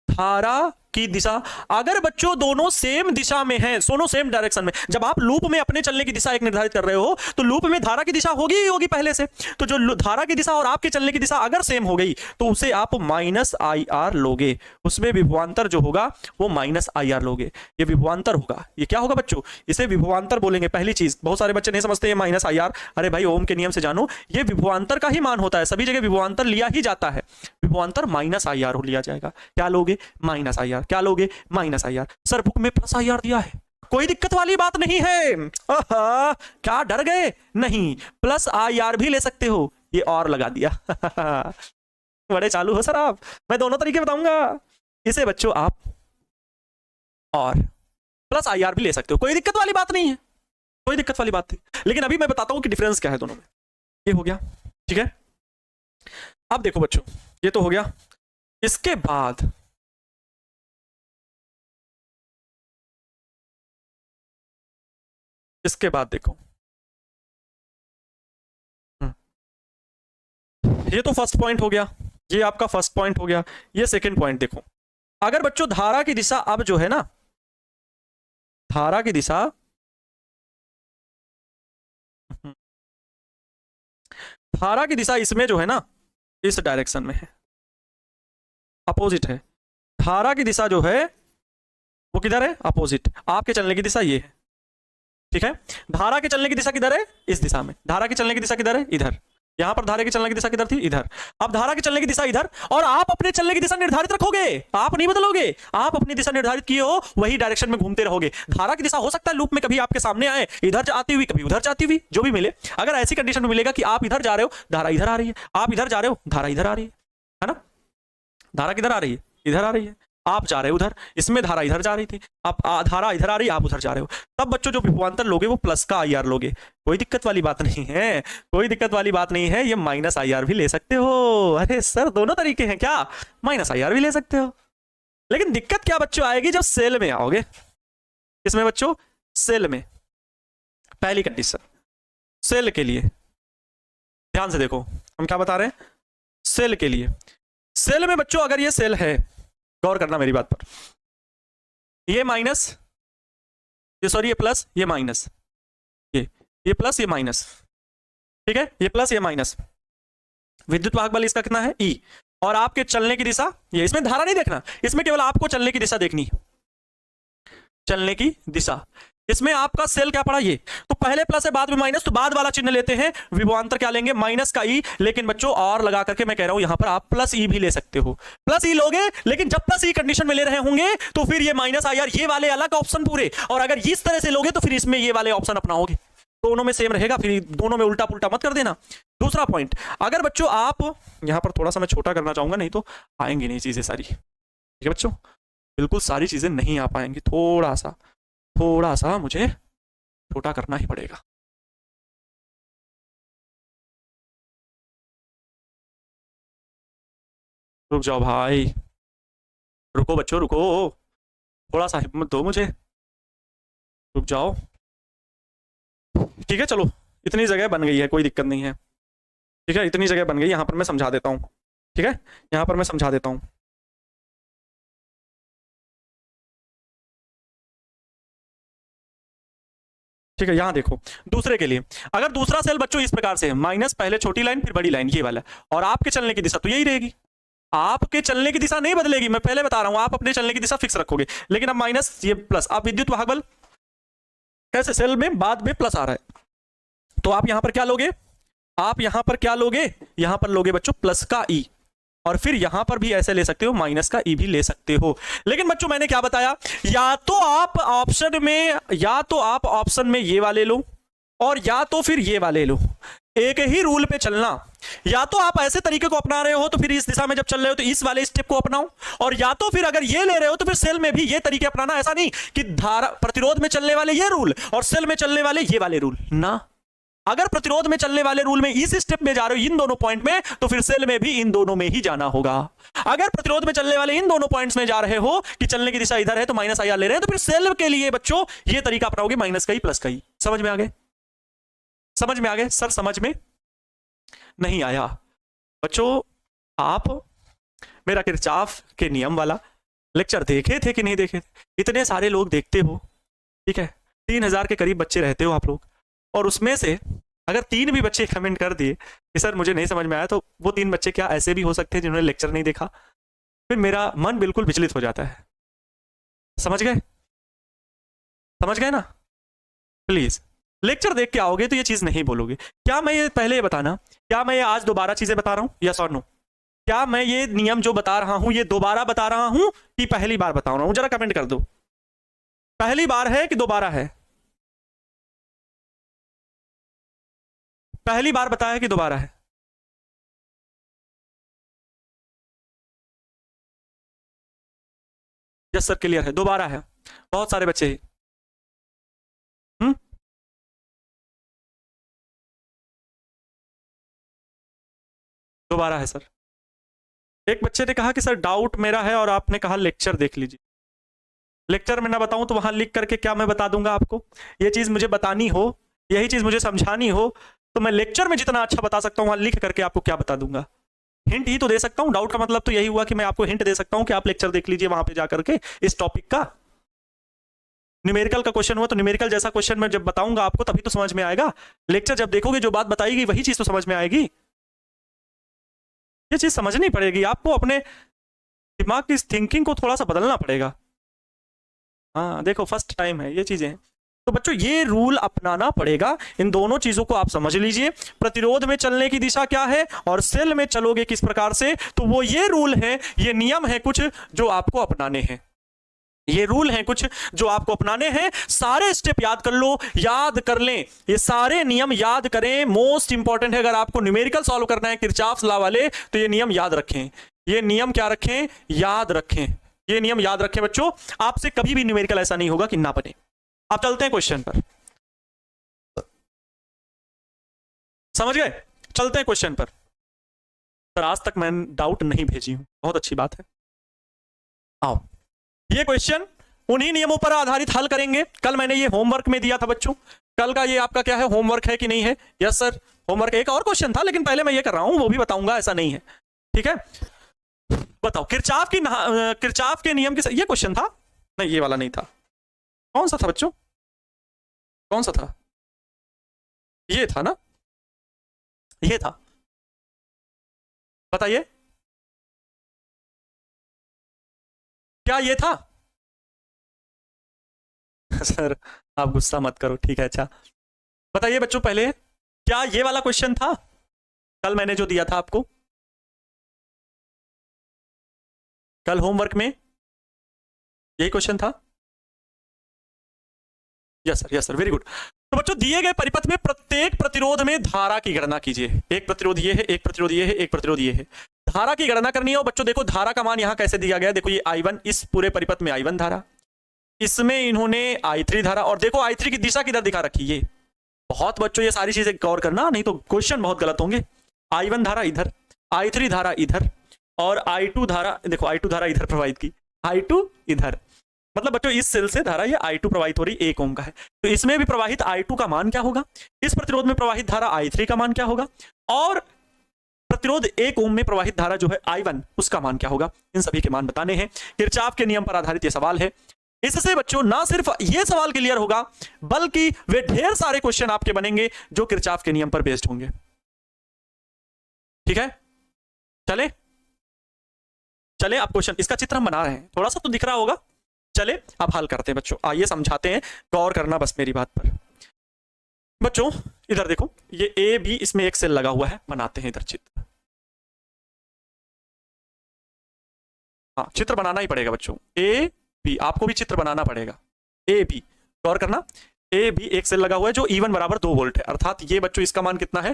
धारा की दिशा। अगर बच्चों दोनों सेम दिशा में हैं, दोनों सेम डायरेक्शन में, जब आप लूप में अपने चलने की दिशा एक निर्धारित कर रहे हो तो लूप में धारा की दिशा होगी ही होगी पहले से, तो जो धारा की दिशा और आपके चलने की दिशा अगर सेम हो गई तो उसे आप -IR लोगे, उसमें विभवांतर जो होगा वो -IR लोगे, ये विभवांतर होगा। ये क्या होगा बच्चों, इसे विभवांतर बोलेंगे। पहली चीज, बहुत सारे बच्चे नहीं समझते ये -IR, अरे भाई ओम के नियम से जानो, ये विभवांतर का ही मान होता है, सभी जगह विभवांतर लिया ही जाता है, विभवांतर -IR लिया जाएगा। क्या लोगे? -IR। क्या लोगे? -IR। सर बुक में +IR दिया है, कोई दिक्कत वाली बात नहीं है, क्या डर गए? नहीं, +IR भी ले सकते हो, ये और लगा दिया बड़े चालू हो सर आप, मैं दोनों तरीके बताऊंगा। इसे बच्चों आप और +IR भी ले सकते हो, कोई दिक्कत वाली बात नहीं है, कोई दिक्कत वाली बात नहीं। लेकिन अभी मैं बताता हूं कि डिफरेंस क्या है दोनों में। ये हो गया, ठीक है। अब देखो बच्चों, ये तो हो गया, इसके बाद देखो, ये तो फर्स्ट पॉइंट हो गया, ये आपका फर्स्ट पॉइंट हो गया। ये सेकंड पॉइंट देखो, अगर बच्चों धारा की दिशा अब जो है ना, धारा की दिशा, धारा की दिशा इसमें जो है ना, इस डायरेक्शन में है, अपोजिट है। धारा की दिशा जो है वो किधर है? अपोजिट। आपके चलने की दिशा ये है, ठीक है। धारा के चलने की दिशा किधर है? इस दिशा में। धारा की चलने की दिशा किधर है? इधर। यहां पर धारा की चलने की दिशा किधर थी? इधर। अब धारा की चलने की दिशा इधर, और आप अपने चलने की दिशा निर्धारित रखोगे, आप नहीं बदलोगे, आप अपनी दिशा निर्धारित किए हो, वही डायरेक्शन में घूमते रहोगे। धारा की दिशा हो सकता है लूप में कभी आपके सामने आए, इधर आती हुई, कभी उधर जाती हुई, जो भी मिले। अगर ऐसी कंडीशन में मिलेगा कि आप इधर जा रहे हो, धारा इधर आ रही है, आप इधर जा रहे हो, धारा इधर आ रही है ना, धारा किधर आ रही है? इधर आ रही है। आप जा रहे हो उधर, इसमें धारा इधर जा रही थी, आप धारा इधर आ रही है, आप उधर जा रहे हो, तब बच्चों जो विभवांतर लोगे वो +IR लोगे, कोई दिक्कत वाली बात नहीं है, कोई दिक्कत वाली बात नहीं है। ये -IR भी ले सकते हो। अरे सर दोनों तरीके हैं क्या? -IR भी ले सकते हो, लेकिन दिक्कत क्या बच्चों आएगी जब सेल में आओगे। किसमें बच्चों? सेल में। पहली कंडीशन सेल के लिए, ध्यान से देखो हम क्या बता रहे हैं। सेल के लिए, सेल में बच्चों अगर ये सेल है, गौर करना मेरी बात पर, ये माइनस, ये सॉरी ये प्लस, ये माइनस, ये प्लस, ये माइनस, ठीक है, ये प्लस ये माइनस। विद्युत वाहक बल इसका कितना है? E। और आपके चलने की दिशा ये, इसमें धारा नहीं देखना, इसमें केवल आपको चलने की दिशा देखनी है। चलने की दिशा। इसमें आपका सेल क्या पड़ा, ये तो पहले प्लस है बाद में माइनस, तो बाद वाला चिन्ह लेते हैं, विभवांतर क्या लेंगे, माइनस का ई। लेकिन बच्चों और लगा करके मैं कह रहा हूं यहां पर आप प्लस ई भी ले सकते हो, प्लस ई लोगे, लेकिन जब प्लस ई कंडीशन में ले रहे होंगे तो फिर ये माइनस आई आर, ये वाले अलग ऑप्शन पूरे, और अगर इस तरह से लोगे तो फिर इसमें ये वाले ऑप्शन अपनाओगे, दोनों में सेम रहेगा, फिर दोनों में उल्टा पुल्टा मत कर देना। दूसरा पॉइंट, अगर बच्चों आप यहां पर थोड़ा सा मैं छोटा करना चाहूंगा, नहीं तो आएंगी नहीं चीजें सारी, ठीक है बच्चों, बिल्कुल सारी चीजें नहीं आ पाएंगी, थोड़ा सा मुझे छोटा करना ही पड़ेगा। रुक जाओ भाई, रुको बच्चों रुको, थोड़ा सा हिम्मत दो मुझे, रुक जाओ। ठीक है चलो, इतनी जगह बन गई है, कोई दिक्कत नहीं है, ठीक है, इतनी जगह बन गई, यहां पर मैं समझा देता हूं, ठीक है, यहां पर मैं समझा देता हूं। ठीक है, यहां देखो, दूसरे के लिए अगर दूसरा सेल बच्चों इस प्रकार से है, माइनस पहले छोटी लाइन फिर बड़ी लाइन, ये वाला, और आपके चलने की दिशा तो यही रहेगी, आपके चलने की दिशा नहीं बदलेगी, मैं पहले बता रहा हूं, आप अपने चलने की दिशा फिक्स रखोगे, लेकिन अब माइनस ये प्लस, आप विद्युत वाहक बल कैसे सेल में बाद में प्लस आ रहा है, तो आप यहां पर क्या लोगे, आप यहां पर क्या लोगे, यहां पर लोगे बच्चों प्लस का ई, और फिर यहां पर भी ऐसे ले सकते हो, माइनस का ई भी ले सकते हो। लेकिन बच्चों मैंने क्या बताया, या तो आप ऑप्शन में ये वाले लो, और या तो फिर ये वाले लो, एक ही रूल पे चलना, या तो आप ऐसे तरीके को अपना रहे हो तो फिर इस दिशा में जब चल रहे हो तो इस वाले स्टेप को अपनाओ, और या तो फिर अगर ये ले रहे हो तो फिर सेल में भी ये तरीके अपनाना, ऐसा नहीं कि धारा प्रतिरोध में चलने वाले ये रूल और सेल में चलने वाले ये वाले रूल ना, अगर प्रतिरोध में चलने वाले रूल में इस स्टेप में जा रहे हो इन दोनों पॉइंट में, तो फिर सेल में भी इन दोनों में ही जाना होगा। अगर प्रतिरोध में चलने वाले इन दोनों पॉइंट्स में जा रहे हो कि चलने की दिशा इधर है तो माइनस आई आर ले रहे हैं, तो फिर सेल के लिए बच्चों ये तरीका अपनाओगे, माइनस का ही प्लस का ही। समझ में आ गए, समझ में आ गए सर, समझ में नहीं आया बच्चों, आप मेरा किरचॉफ के नियम वाला लेक्चर देखे थे कि नहीं देखे थे, इतने सारे लोग देखते हो, ठीक है, 3000 के करीब बच्चे रहते हो आप लोग, और उसमें से अगर 3 भी बच्चे कमेंट कर दिए कि सर मुझे नहीं समझ में आया, तो वो 3 बच्चे क्या ऐसे भी हो सकते हैं जिन्होंने लेक्चर नहीं देखा, फिर मेरा मन बिल्कुल विचलित हो जाता है। समझ गए, समझ गए ना, प्लीज लेक्चर देख के आओगे तो ये चीज नहीं बोलोगे। क्या मैं ये पहले बताना, क्या मैं ये आज दोबारा चीजें बता रहा हूं, यस और नो, क्या मैं ये नियम जो बता रहा हूं ये दोबारा बता रहा हूं कि पहली बार बता रहा हूं, जरा कमेंट कर दो, पहली बार है कि दोबारा है, पहली बार बताया कि दोबारा है, यस सर क्लियर है, दोबारा है, बहुत सारे बच्चे ही, दोबारा है सर। एक बच्चे ने कहा कि सर डाउट मेरा है, और आपने कहा लेक्चर देख लीजिए, लेक्चर में ना बताऊं तो वहां लिख करके क्या मैं बता दूंगा आपको, ये चीज मुझे बतानी हो, यही चीज मुझे समझानी हो, तो मैं लेक्चर में जितना अच्छा बता सकता हूं वहां लिख करके आपको क्या बता दूंगा, हिंट ही तो दे सकता हूं, डाउट का मतलब तो यही हुआ कि मैं आपको हिंट दे सकता हूं कि आप लेक्चर देख लीजिए वहां पे जाकर के इस टॉपिक का। न्यूमेरिकल का क्वेश्चन हुआ तो न्यूमेरिकल जैसा क्वेश्चन मैं जब बताऊंगा आपको तभी तो समझ में आएगा, लेक्चर जब देखोगे जो बात बताई गई वही चीज तो समझ में आएगी, ये चीज समझनी पड़ेगी आपको, अपने दिमाग की थिंकिंग को थोड़ा सा बदलना पड़ेगा। हाँ देखो फर्स्ट टाइम है ये चीजें, तो बच्चों ये रूल अपनाना पड़ेगा, इन दोनों चीजों को आप समझ लीजिए, प्रतिरोध में चलने की दिशा क्या है और सेल में चलोगे किस प्रकार से, तो वो ये रूल है, ये नियम है कुछ जो आपको अपनाने हैं, ये रूल हैं कुछ जो आपको अपनाने हैं, सारे स्टेप याद कर लो, याद कर लें, ये सारे नियम याद करें, मोस्ट इंपॉर्टेंट है, अगर आपको न्यूमेरिकल सॉल्व करना है किरचॉफ लॉ वाले, तो ये नियम याद रखें, ये नियम क्या रखें, याद रखें, ये नियम याद रखें बच्चों, आपसे कभी भी न्यूमेरिकल ऐसा नहीं होगा कि ना बने। आप चलते हैं क्वेश्चन पर, समझ गए, चलते हैं क्वेश्चन पर। सर आज तक मैं डाउट नहीं भेजी हूं, बहुत अच्छी बात है, आओ ये क्वेश्चन उन्हीं नियमों पर आधारित हल करेंगे, कल मैंने ये होमवर्क में दिया था बच्चों, कल का ये आपका क्या है, होमवर्क है कि नहीं है, यस सर होमवर्क, एक और क्वेश्चन था लेकिन पहले मैं ये कर रहा हूं, वो भी बताऊंगा, ऐसा नहीं है, ठीक है, बताओ किरचॉफ के नियम के, ये क्वेश्चन था, नहीं ये वाला नहीं था, कौन सा था बच्चों, कौन सा था, ये था ना, ये था, बताइए क्या ये था, सर आप गुस्सा मत करो, ठीक है। अच्छा बताइए बच्चों, पहले क्या ये वाला क्वेश्चन था कल मैंने जो दिया था आपको, कल होमवर्क में यही क्वेश्चन था? Yes sir, yes sir, very good. तो बच्चों दिए गए परिपथ में प्रत्येक प्रतिरोध में धारा की गणना कीजिए। एक प्रतिरोध ये है, एक प्रतिरोध ये है, एक प्रतिरोध ये है, धारा की गणना करनी है। और बच्चों देखो धारा का मान यहां कैसे दिया गया है, देखो ये I1, इस पूरे परिपथ में I1 धारा, इसमें इन्होंने I3 धारा, और देखो I3 की दिशा किधर दिखा रखी है। बहुत बच्चों ये सारी चीजें गौर करना, नहीं तो क्वेश्चन बहुत गलत होंगे। I1 धारा इधर, I3 धारा इधर, और I2 धारा, देखो I2 धारा इधर प्रवाहित की, I2 इधर, मतलब बच्चों इस सेल से धारा ये I2 प्रवाहित हो रही, 1 ओम का है, तो इसमें भी प्रवाहित I2 का मान क्या होगा, इस प्रतिरोध में प्रवाहित धारा I3 का मान क्या होगा, और प्रतिरोध 1 ओम में प्रवाहित धारा जो है I1 उसका मान क्या होगा। इन सभी के मान बताने हैं। किरचॉफ के नियम पर आधारित ये सवाल है। इससे बच्चों ना सिर्फ ये सवाल क्लियर होगा, बल्कि वे ढेर सारे क्वेश्चन आपके बनेंगे जो किरचॉफ के नियम पर बेस्ड होंगे। ठीक है, चले चले अब क्वेश्चन, इसका चित्र हम बना रहे हैं, थोड़ा सा तो दिख रहा होगा। चले अब हल करते हैं बच्चों, आइए समझाते हैं, गौर करना बस मेरी बात पर। बच्चों इधर देखो, ये ए बी, इसमें एक सेल लगा हुआ है, बनाते हैं इधर चित्र। हाँ चित्र बनाना ही पड़ेगा बच्चों, ए बी आपको भी चित्र बनाना पड़ेगा। ए बी, गौर करना, ए बी एक सेल लगा हुआ है जो E1 बराबर 2 वोल्ट है, अर्थात ये बच्चों इसका मान कितना है,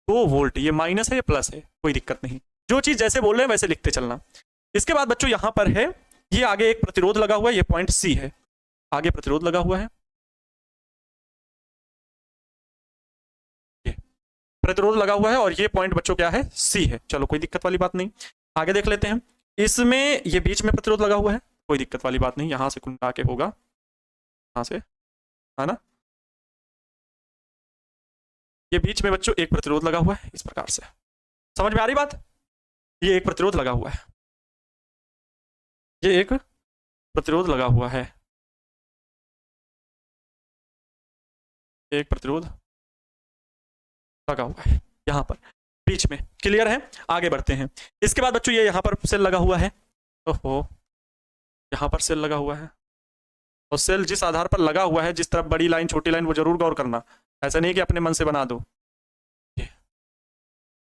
2 वोल्ट। ये माइनस है, ये प्लस है, कोई दिक्कत नहीं, जो चीज जैसे बोल रहे हैं वैसे लिखते चलना। इसके बाद बच्चों यहां पर है, ये आगे एक प्रतिरोध लगा हुआ है, ये पॉइंट सी है, आगे प्रतिरोध लगा हुआ है, ये प्रतिरोध लगा हुआ है, और ये पॉइंट बच्चों क्या है, सी है। चलो कोई दिक्कत वाली बात नहीं, आगे देख लेते हैं। इसमें ये बीच में प्रतिरोध लगा हुआ है, कोई दिक्कत वाली बात नहीं, यहां से कुंडा के होगा, यहां से, है ना। ये बीच में बच्चों एक प्रतिरोध लगा हुआ है, इस प्रकार से, समझ में आ रही बात। ये एक प्रतिरोध लगा हुआ है, ये एक प्रतिरोध लगा हुआ है, एक प्रतिरोध लगा हुआ है यहां पर बीच में, क्लियर है। आगे बढ़ते हैं। इसके बाद बच्चों ये यहां पर सेल लगा हुआ है, ओहो यहां पर सेल लगा हुआ है, और सेल जिस आधार पर लगा हुआ है, जिस तरफ बड़ी लाइन छोटी लाइन, वो जरूर गौर करना, ऐसा नहीं कि अपने मन से बना दो।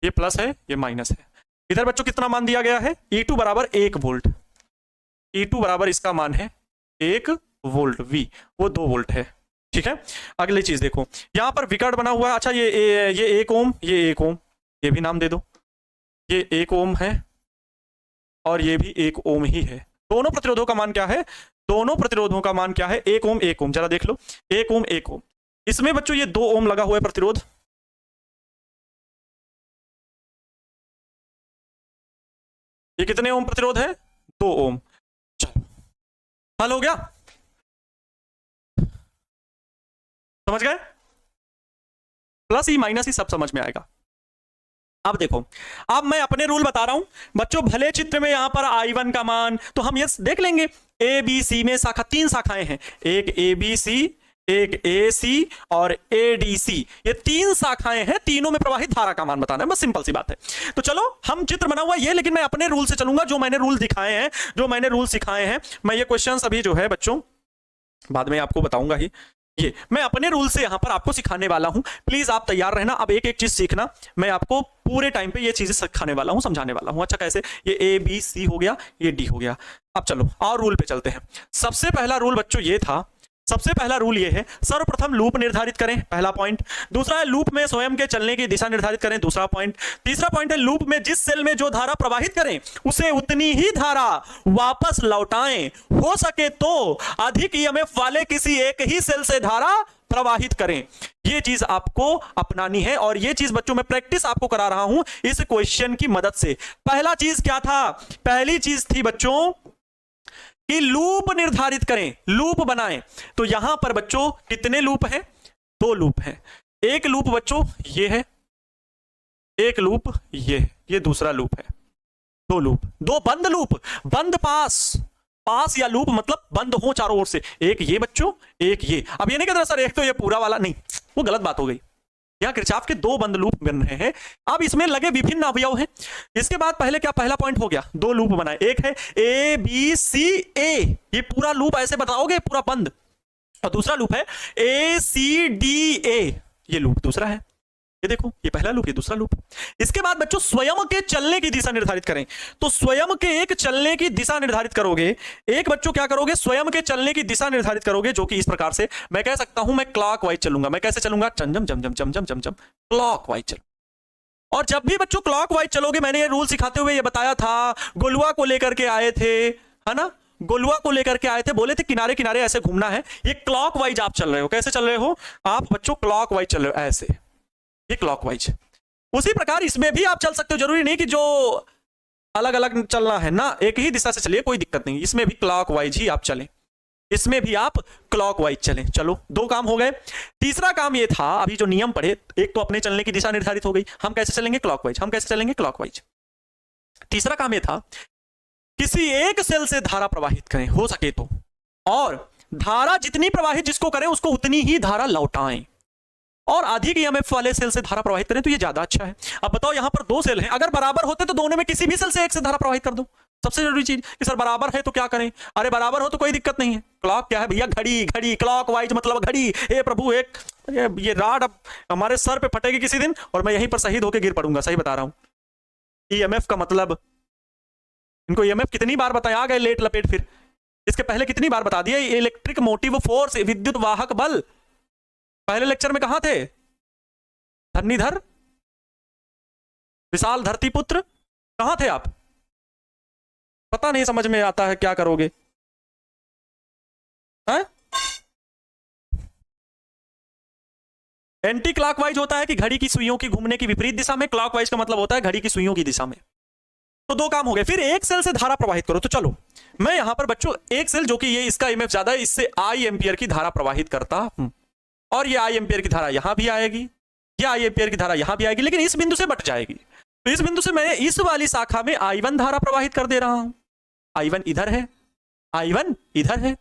ये प्लस है, ये माइनस है। इधर बच्चों कितना मान दिया गया है, E2 बराबर 1 वोल्ट, E2 बराबर इसका मान है 1 वोल्ट, V वो 2 वोल्ट है। ठीक है, अगली चीज देखो, यहां पर विकर्ण बना हुआ है। अच्छा ये 1 ओम, ये 1 ओम, ये भी नाम दे दो, ये 1 ओम है, और ये भी 1 ओम ही है। दोनों प्रतिरोधों का मान क्या है, दोनों प्रतिरोधों का मान क्या है, 1 ओम 1 ओम, जरा देख लो, 1 ओम 1 ओम। इसमें बच्चों ये 2 ओम लगा हुआ है प्रतिरोध, ये कितने ओम प्रतिरोध है, 2 ओम। चलो हल हो गया, समझ गए, प्लस ही माइनस ही सब समझ में आएगा। अब देखो, अब मैं अपने रूल बता रहा हूं बच्चों, भले चित्र में यहां पर I1 का मान तो हम ये देख लेंगे, ए बी सी में शाखा, 3 शाखाएं हैं, एक ए बी सी, एक ए सी और ए डी सी, ये 3 शाखाएं हैं, तीनों में प्रवाहित धारा का मान बताना है, बस सिंपल सी बात है। तो चलो हम चित्र बना हुआ ये, लेकिन मैं अपने रूल से चलूंगा, जो मैंने रूल दिखाए हैं, जो मैंने रूल सिखाए हैं। मैं ये क्वेश्चन अभी जो है बच्चों बाद में आपको बताऊंगा ही, ये मैं अपने रूल से यहां पर आपको सिखाने वाला हूं, प्लीज आप तैयार रहना। अब एक एक चीज सीखना, मैं आपको पूरे टाइम पे ये चीजें सिखाने वाला हूं, समझाने वाला हूं। अच्छा कैसे, ये ए बी सी हो गया, ये डी हो गया। अब चलो और रूल पे चलते हैं। सबसे पहला रूल बच्चों ये था, सबसे पहला रूल ये है, सर्वप्रथम लूप निर्धारित करें, पहला पॉइंट। दूसरा है लूप में स्वयं के चलने की दिशा निर्धारित करें, दूसरा पॉइंट। तीसरा पॉइंट है लूप में जिस सेल में जो धारा प्रवाहित करें उसे उतनी ही धारा वापस लौटाएं, हो सके तो अधिक ईएमएफ वाले किसी एक ही सेल से धारा प्रवाहित करें। ये चीज आपको अपनानी है, और ये चीज बच्चों मैं प्रैक्टिस आपको करा रहा हूं इस क्वेश्चन की मदद से। पहला चीज क्या था, पहली चीज थी बच्चों कि लूप निर्धारित करें, लूप बनाएं। तो यहां पर बच्चों कितने लूप हैं, 2 लूप हैं। एक लूप बच्चों ये है, एक लूप ये दूसरा लूप है, 2 लूप, 2 बंद लूप, बंद पास, पास या लूप मतलब बंद हो चारों ओर से, एक ये बच्चों, एक ये। अब ये नहीं कहते सर एक तो ये पूरा वाला, नहीं, वो गलत बात हो गई। यहां किरचॉफ के 2 बंद लूप बन रहे हैं। अब इसमें लगे विभिन्न अवयव हैं। इसके बाद पहले क्या, पहला पॉइंट हो गया, 2 लूप बनाए, एक है ए बी सी ए, ये पूरा लूप ऐसे बताओगे पूरा बंद, और दूसरा लूप है ACDA, ये लूप दूसरा है। ये देखो, ये पहला लूप, ये दूसरा लूप। इसके बाद बच्चों स्वयं के चलने की दिशा निर्धारित करें। तो स्वयं के एक चलने की दिशा निर्धारित करोगे। एक बच्चों क्या करोगे, स्वयं के चलने की दिशा निर्धारित करोगे, जो कि इस प्रकार से मैं कह सकता हूं, मैं क्लॉकवाइज चलूंगा। मैं कैसे चलूंगा, चमचम चमचम चमचम चमचम, क्लॉकवाइज चल। और जब भी बच्चों क्लॉकवाइज चलोगे, मैंने ये रूल सिखाते हुए ये बताया था, गोलुआ को लेकर के आए थे, है ना, गोलुआ को लेकर के आए थे, बोले थे किनारे किनारे ऐसे घूमना है। ये क्लॉकवाइज आप चल रहे हो। कैसे चल रहे हो आप बच्चों, क्लॉकवाइज चल रहे हो ऐसे, ये क्लॉकवाइज। उसी प्रकार इसमें भी आप चल सकते हो, जरूरी नहीं कि जो अलग अलग चलना है ना, एक ही दिशा से चलिए, कोई दिक्कत नहीं। इसमें भी क्लॉकवाइज ही आप चलें, इसमें भी आप क्लॉकवाइज चलें। चलो, दो काम हो गए। तीसरा काम ये था, अभी जो नियम पढ़े, एक तो अपने चलने की दिशा निर्धारित हो गई, हम कैसे चलेंगे, क्लॉकवाइज। हम कैसे चलेंगे, क्लॉकवाइज। तीसरा काम ये था, किसी एक सेल से धारा प्रवाहित करें हो सके तो, और धारा जितनी प्रवाहित जिसको करें उसको उतनी ही धारा लौटाएं, और अधिक ईएमएफ वाले सेल से धारा प्रवाहित करें तो ये ज्यादा अच्छा है। अब बताओ, यहां पर दो सेल हैं, अगर बराबर होते तो दोनों में किसी भी सेल से एक से धारा प्रवाहित कर दो। सबसे जरूरी चीज कि सर बराबर है तो क्या करें, अरे बराबर हो तो कोई दिक्कत नहीं है। क्लॉक क्या है भैया, घड़ी। घड़ी क्लॉकवाइज मतलब घड़ी। हे प्रभु, एक ये राड अब हमारे सर पे फटेगी किसी दिन और मैं यहीं पर शहीद होकर गिर पड़ूंगा। सही बता रहा हूं। ईएमएफ का मतलब, इनको ईएमएफ कितनी बार बताया, आ गए लेट लपेट। फिर इसके पहले कितनी बार बता दिया, इलेक्ट्रिक मोटिव फोर्स, विद्युत वाहक बल। पहले लेक्चर में कहां थे, धन्नीधर, विशाल धरतीपुत्र, कहां थे आप? पता नहीं समझ में आता है, क्या करोगे है? एंटी क्लॉकवाइज होता है कि घड़ी की सुइयों की घूमने की विपरीत दिशा में, क्लॉकवाइज का मतलब होता है घड़ी की सुइयों की दिशा में। तो दो काम हो गए। फिर एक सेल से धारा प्रवाहित करो। तो चलो, मैं यहां पर बच्चों एक सेल, जो कि ये इसका ईएमएफ ज्यादा है, इससे आई एम्पियर की धारा प्रवाहित करता हूं, और ये आई एम्पियर की धारा यहां भी आएगी, ये आई एम्पियर की धारा यहां भी आएगी, लेकिन इस बिंदु से बट जाएगी। तो इस बिंदु से मैं इस वाली शाखा में I1 धारा प्रवाहित कर दे रहा हूं। I1 इधर है, I1 इधर है,